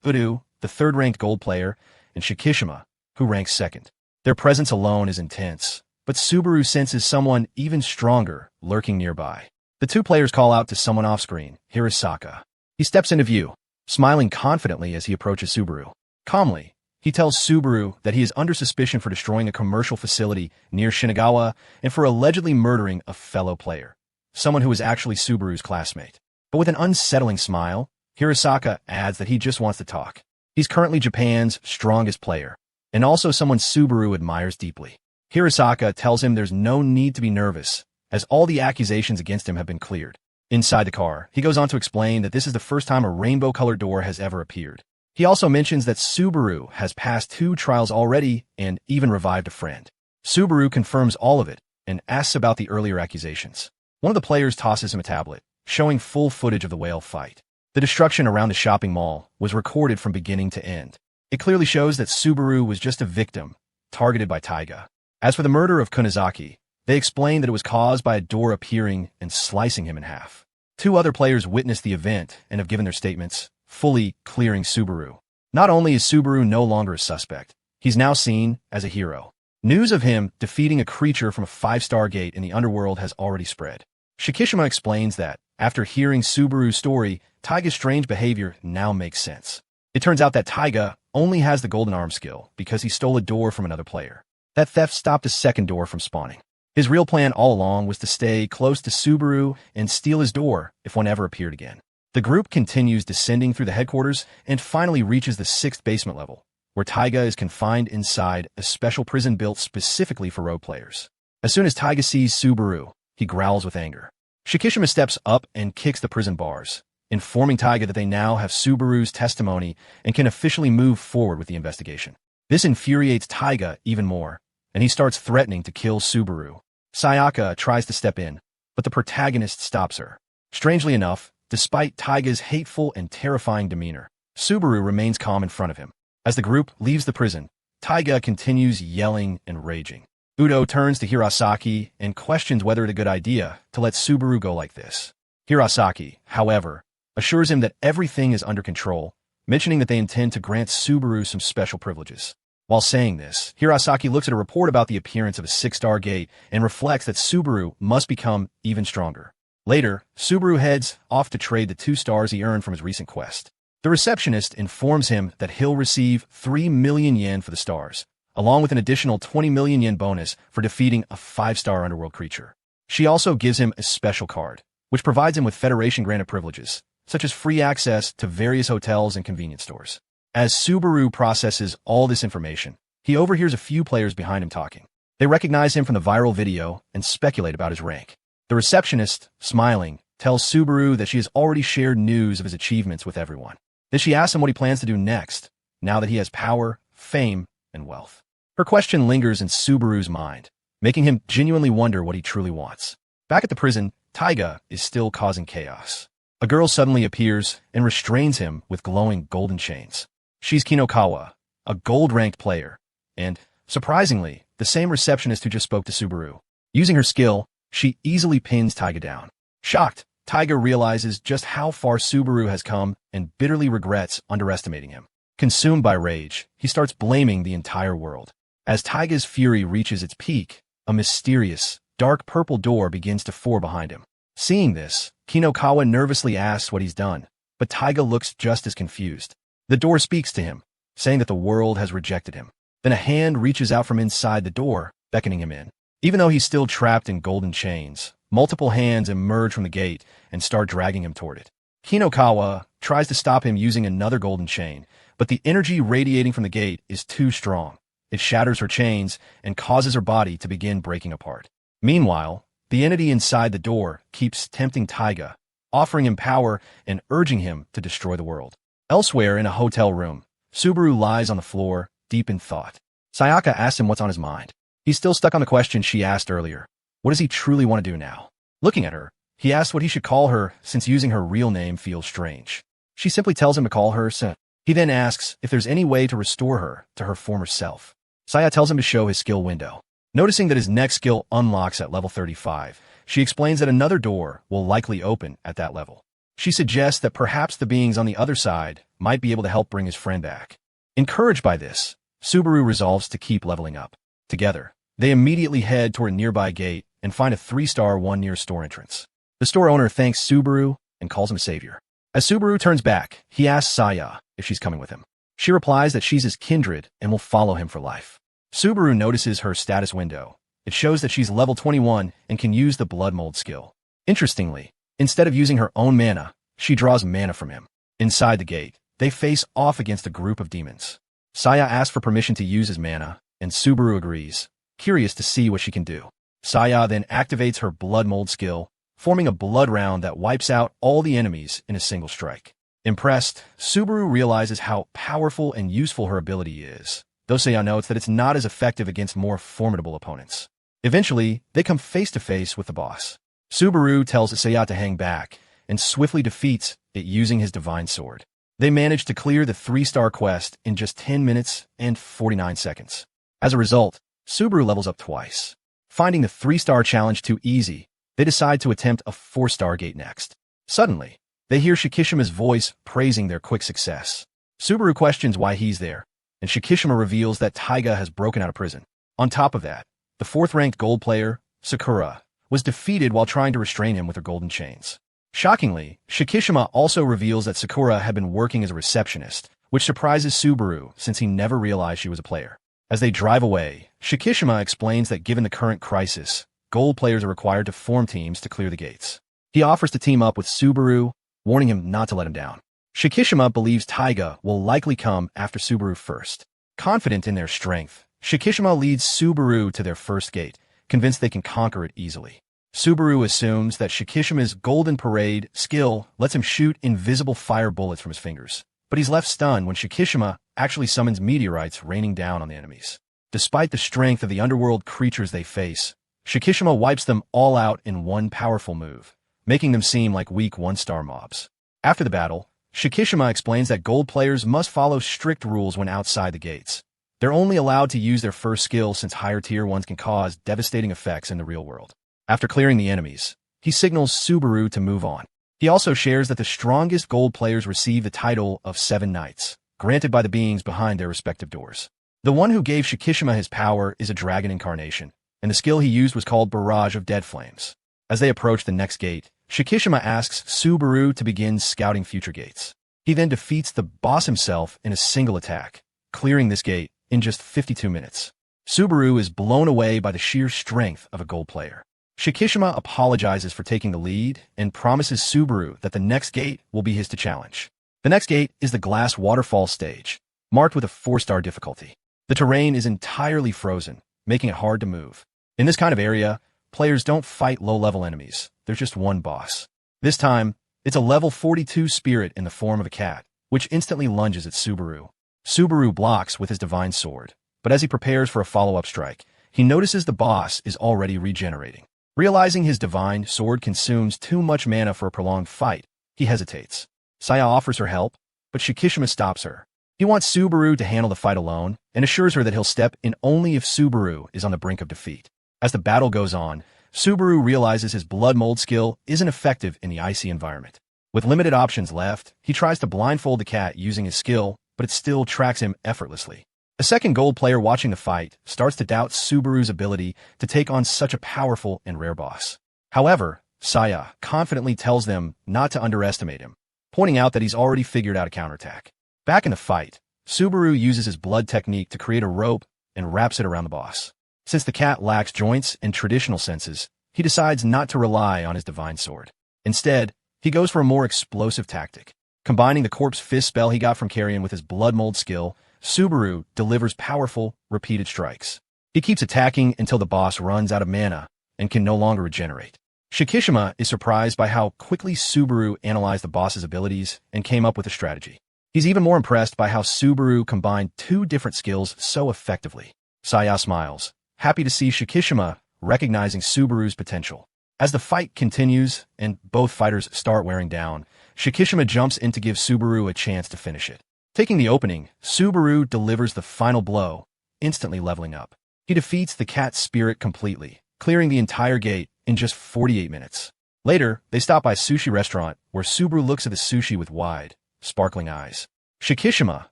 Udu, the third-ranked gold player, and Shikishima, who ranks second. Their presence alone is intense, but Subaru senses someone even stronger lurking nearby. The two players call out to someone off-screen, Hirasaka. He steps into view, smiling confidently as he approaches Subaru. Calmly, he tells Subaru that he is under suspicion for destroying a commercial facility near Shinagawa and for allegedly murdering a fellow player, someone who is actually Subaru's classmate. But with an unsettling smile, Hirasaka adds that he just wants to talk. He's currently Japan's strongest player, and also someone Subaru admires deeply. Hirasaka tells him there's no need to be nervous, as all the accusations against him have been cleared. Inside the car, he goes on to explain that this is the first time a rainbow-colored door has ever appeared. He also mentions that Subaru has passed 2 trials already and even revived a friend. Subaru confirms all of it and asks about the earlier accusations. One of the players tosses him a tablet, showing full footage of the whale fight. The destruction around the shopping mall was recorded from beginning to end. It clearly shows that Subaru was just a victim, targeted by Taiga. As for the murder of Kunizaki, they explained that it was caused by a door appearing and slicing him in half. 2 other players witnessed the event and have given their statements, fully clearing Subaru. Not only is Subaru no longer a suspect, he's now seen as a hero. News of him defeating a creature from a 5-star gate in the underworld has already spread. Shikishima explains that, after hearing Subaru's story, Taiga's strange behavior now makes sense. It turns out that Taiga only has the golden arm skill because he stole a door from another player. That theft stopped a second door from spawning. His real plan all along was to stay close to Subaru and steal his door if one ever appeared again. The group continues descending through the headquarters and finally reaches the 6th basement level, where Taiga is confined inside a special prison built specifically for rogue players. As soon as Taiga sees Subaru, he growls with anger. Shikishima steps up and kicks the prison bars, informing Taiga that they now have Subaru's testimony and can officially move forward with the investigation. This infuriates Taiga even more, and he starts threatening to kill Subaru. Sayaka tries to step in, but the protagonist stops her. Strangely enough, despite Taiga's hateful and terrifying demeanor, Subaru remains calm in front of him. As the group leaves the prison, Taiga continues yelling and raging. Udo turns to Hirosaki and questions whether it's a good idea to let Subaru go like this. Hirosaki, however, assures him that everything is under control, mentioning that they intend to grant Subaru some special privileges. While saying this, Hirosaki looks at a report about the appearance of a 6-star gate and reflects that Subaru must become even stronger. Later, Subaru heads off to trade the 2 stars he earned from his recent quest. The receptionist informs him that he'll receive 3 million yen for the stars, along with an additional 20 million yen bonus for defeating a 5-star underworld creature. She also gives him a special card, which provides him with Federation-granted privileges, such as free access to various hotels and convenience stores. As Subaru processes all this information, he overhears a few players behind him talking. They recognize him from the viral video and speculate about his rank. The receptionist, smiling, tells Subaru that she has already shared news of his achievements with everyone. Then she asks him what he plans to do next, now that he has power, fame, and wealth. Her question lingers in Subaru's mind, making him genuinely wonder what he truly wants. Back at the prison, Taiga is still causing chaos. A girl suddenly appears and restrains him with glowing golden chains. She's Kinokawa, a gold-ranked player, and, surprisingly, the same receptionist who just spoke to Subaru. Using her skill, she easily pins Taiga down. Shocked, Taiga realizes just how far Subaru has come and bitterly regrets underestimating him. Consumed by rage, he starts blaming the entire world. As Taiga's fury reaches its peak, a mysterious, dark purple door begins to form behind him. Seeing this, Kinokawa nervously asks what he's done, but Taiga looks just as confused. The door speaks to him, saying that the world has rejected him. Then a hand reaches out from inside the door, beckoning him in. Even though he's still trapped in golden chains, multiple hands emerge from the gate and start dragging him toward it. Kinokawa tries to stop him using another golden chain, but the energy radiating from the gate is too strong. It shatters her chains and causes her body to begin breaking apart. Meanwhile, the entity inside the door keeps tempting Taiga, offering him power and urging him to destroy the world. Elsewhere in a hotel room, Subaru lies on the floor, deep in thought. Sayaka asks him what's on his mind. He's still stuck on the question she asked earlier. What does he truly want to do now? Looking at her, he asks what he should call her since using her real name feels strange. She simply tells him to call her Sen. He then asks if there's any way to restore her to her former self. Saya tells him to show his skill window. Noticing that his next skill unlocks at level 35, she explains that another door will likely open at that level. She suggests that perhaps the beings on the other side might be able to help bring his friend back. Encouraged by this, Subaru resolves to keep leveling up. Together, they immediately head toward a nearby gate and find a 3-star one near store entrance. The store owner thanks Subaru and calls him a savior. As Subaru turns back, he asks Saya if she's coming with him. She replies that she's his kindred and will follow him for life. Subaru notices her status window. It shows that she's level 21 and can use the blood mold skill. Interestingly, instead of using her own mana, she draws mana from him. Inside the gate, they face off against a group of demons. Saya asks for permission to use his mana, and Subaru agrees, curious to see what she can do. Saya then activates her blood mold skill, forming a blood round that wipes out all the enemies in a single strike. Impressed, Subaru realizes how powerful and useful her ability is, though Seiya notes that it's not as effective against more formidable opponents. Eventually, they come face to face with the boss. Subaru tells Seiya to hang back, and swiftly defeats it using his divine sword. They manage to clear the 3-star quest in just 10 minutes and 49 seconds. As a result, Subaru levels up twice. Finding the 3-star challenge too easy, they decide to attempt a 4-star gate next. Suddenly, they hear Shikishima's voice praising their quick success. Subaru questions why he's there, and Shikishima reveals that Taiga has broken out of prison. On top of that, the 4th-ranked gold player, Sakura, was defeated while trying to restrain him with her golden chains. Shockingly, Shikishima also reveals that Sakura had been working as a receptionist, which surprises Subaru since he never realized she was a player. As they drive away, Shikishima explains that given the current crisis, gold players are required to form teams to clear the gates. He offers to team up with Subaru, warning him not to let him down. Shikishima believes Taiga will likely come after Subaru first. Confident in their strength, Shikishima leads Subaru to their first gate, convinced they can conquer it easily. Subaru assumes that Shikishima's Golden Parade skill lets him shoot invisible fire bullets from his fingers, but he's left stunned when Shikishima actually summons meteorites raining down on the enemies. Despite the strength of the underworld creatures they face, Shikishima wipes them all out in one powerful move, making them seem like weak 1-star mobs. After the battle, Shikishima explains that gold players must follow strict rules when outside the gates. They're only allowed to use their first skill since higher tier ones can cause devastating effects in the real world. After clearing the enemies, he signals Subaru to move on. He also shares that the strongest gold players receive the title of 7 Knights, granted by the beings behind their respective doors. The one who gave Shikishima his power is a dragon incarnation, and the skill he used was called Barrage of Dead Flames. As they approach the next gate, Shikishima asks Subaru to begin scouting future gates. He then defeats the boss himself in a single attack, clearing this gate in just 52 minutes. Subaru is blown away by the sheer strength of a gold player. Shikishima apologizes for taking the lead and promises Subaru that the next gate will be his to challenge. The next gate is the Glass Waterfall stage, marked with a 4-star difficulty. The terrain is entirely frozen, making it hard to move. In this kind of area, players don't fight low-level enemies. There's just one boss. This time, it's a level 42 spirit in the form of a cat, which instantly lunges at Subaru. Subaru blocks with his divine sword, but as he prepares for a follow-up strike, he notices the boss is already regenerating. Realizing his divine sword consumes too much mana for a prolonged fight, he hesitates. Saya offers her help, but Shikishima stops her. He wants Subaru to handle the fight alone and assures her that he'll step in only if Subaru is on the brink of defeat. As the battle goes on, Subaru realizes his blood mold skill isn't effective in the icy environment. With limited options left, he tries to blindfold the cat using his skill, but it still tracks him effortlessly. A second gold player watching the fight starts to doubt Subaru's ability to take on such a powerful and rare boss. However, Saya confidently tells them not to underestimate him, pointing out that he's already figured out a counterattack. Back in the fight, Subaru uses his blood technique to create a rope and wraps it around the boss. Since the cat lacks joints and traditional senses, he decides not to rely on his divine sword. Instead, he goes for a more explosive tactic. Combining the corpse fist spell he got from Carrion with his blood mold skill, Subaru delivers powerful, repeated strikes. He keeps attacking until the boss runs out of mana and can no longer regenerate. Shikishima is surprised by how quickly Subaru analyzed the boss's abilities and came up with a strategy. He's even more impressed by how Subaru combined 2 different skills so effectively. Saya smiles, happy to see Shikishima recognizing Subaru's potential. As the fight continues and both fighters start wearing down, Shikishima jumps in to give Subaru a chance to finish it. Taking the opening, Subaru delivers the final blow, instantly leveling up. He defeats the cat's spirit completely, clearing the entire gate in just 48 minutes. Later, they stop by a sushi restaurant where Subaru looks at the sushi with wide, sparkling eyes. Shikishima,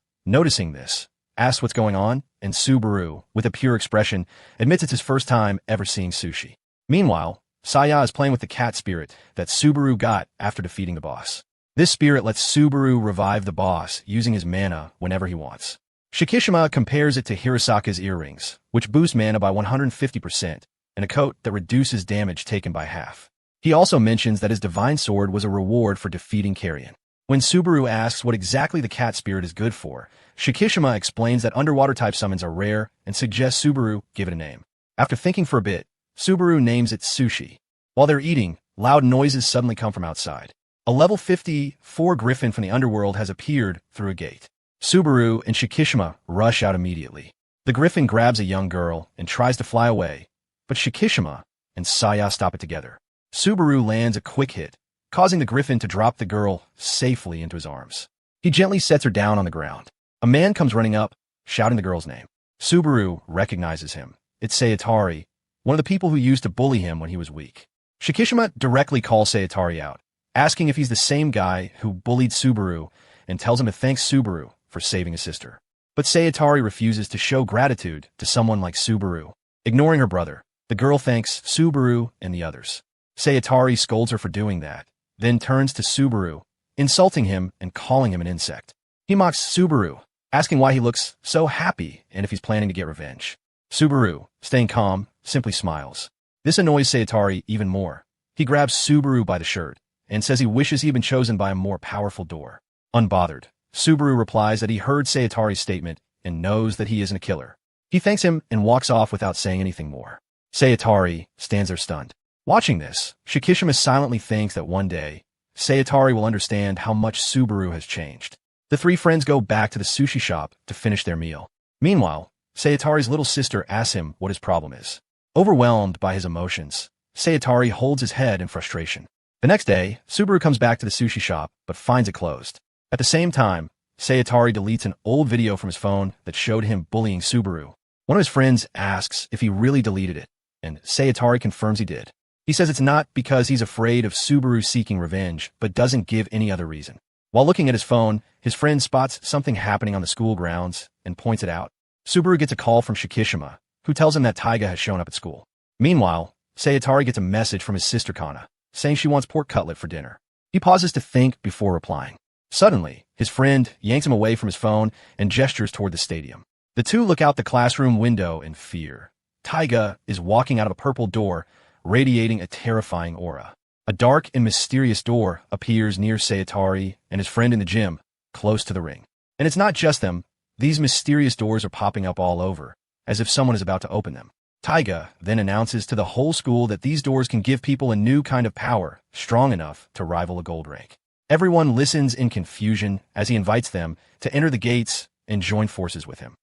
noticing this, asks what's going on, and Subaru, with a pure expression, admits it's his first time ever seeing sushi. Meanwhile, Saya is playing with the cat spirit that Subaru got after defeating the boss. This spirit lets Subaru revive the boss using his mana whenever he wants. Shikishima compares it to Hirasaka's earrings, which boost mana by 150%, and a coat that reduces damage taken by half. He also mentions that his divine sword was a reward for defeating Carrion. When Subaru asks what exactly the cat spirit is good for, Shikishima explains that underwater-type summons are rare and suggests Subaru give it a name. After thinking for a bit, Subaru names it Sushi. While they're eating, loud noises suddenly come from outside. A level 54 griffin from the underworld has appeared through a gate. Subaru and Shikishima rush out immediately. The griffin grabs a young girl and tries to fly away, but Shikishima and Saya stop it together. Subaru lands a quick hit, causing the griffin to drop the girl safely into his arms. He gently sets her down on the ground. A man comes running up, shouting the girl's name. Subaru recognizes him. It's Sayatari, one of the people who used to bully him when he was weak. Shikishima directly calls Sayatari out, asking if he's the same guy who bullied Subaru, and tells him to thank Subaru for saving his sister. But Sayatari refuses to show gratitude to someone like Subaru. Ignoring her brother, the girl thanks Subaru and the others. Sayatari scolds her for doing that, then turns to Subaru, insulting him and calling him an insect. He mocks Subaru, asking why he looks so happy and if he's planning to get revenge. Subaru, staying calm, simply smiles. This annoys Sayatari even more. He grabs Subaru by the shirt and says he wishes he'd been chosen by a more powerful door. Unbothered, Subaru replies that he heard Sayatari's statement and knows that he isn't a killer. He thanks him and walks off without saying anything more. Sayatari stands there stunned. Watching this, Shikishima silently thinks that one day, Sayatari will understand how much Subaru has changed. The three friends go back to the sushi shop to finish their meal. Meanwhile, Sayatari's little sister asks him what his problem is. Overwhelmed by his emotions, Sayatari holds his head in frustration. The next day, Subaru comes back to the sushi shop, but finds it closed. At the same time, Sayatari deletes an old video from his phone that showed him bullying Subaru. One of his friends asks if he really deleted it, and Sayatari confirms he did. He says it's not because he's afraid of Subaru seeking revenge, but doesn't give any other reason. While looking at his phone, his friend spots something happening on the school grounds and points it out. Subaru gets a call from Shikishima, who tells him that Taiga has shown up at school. Meanwhile, Sayatari gets a message from his sister Kana, saying she wants pork cutlet for dinner. He pauses to think before replying. Suddenly, his friend yanks him away from his phone and gestures toward the stadium. The two look out the classroom window in fear. Taiga is walking out of a purple door, radiating a terrifying aura. A dark and mysterious door appears near Sayatari and his friend in the gym, close to the ring. And it's not just them. These mysterious doors are popping up all over, as if someone is about to open them. Taiga then announces to the whole school that these doors can give people a new kind of power, strong enough to rival a gold rank. Everyone listens in confusion as he invites them to enter the gates and join forces with him.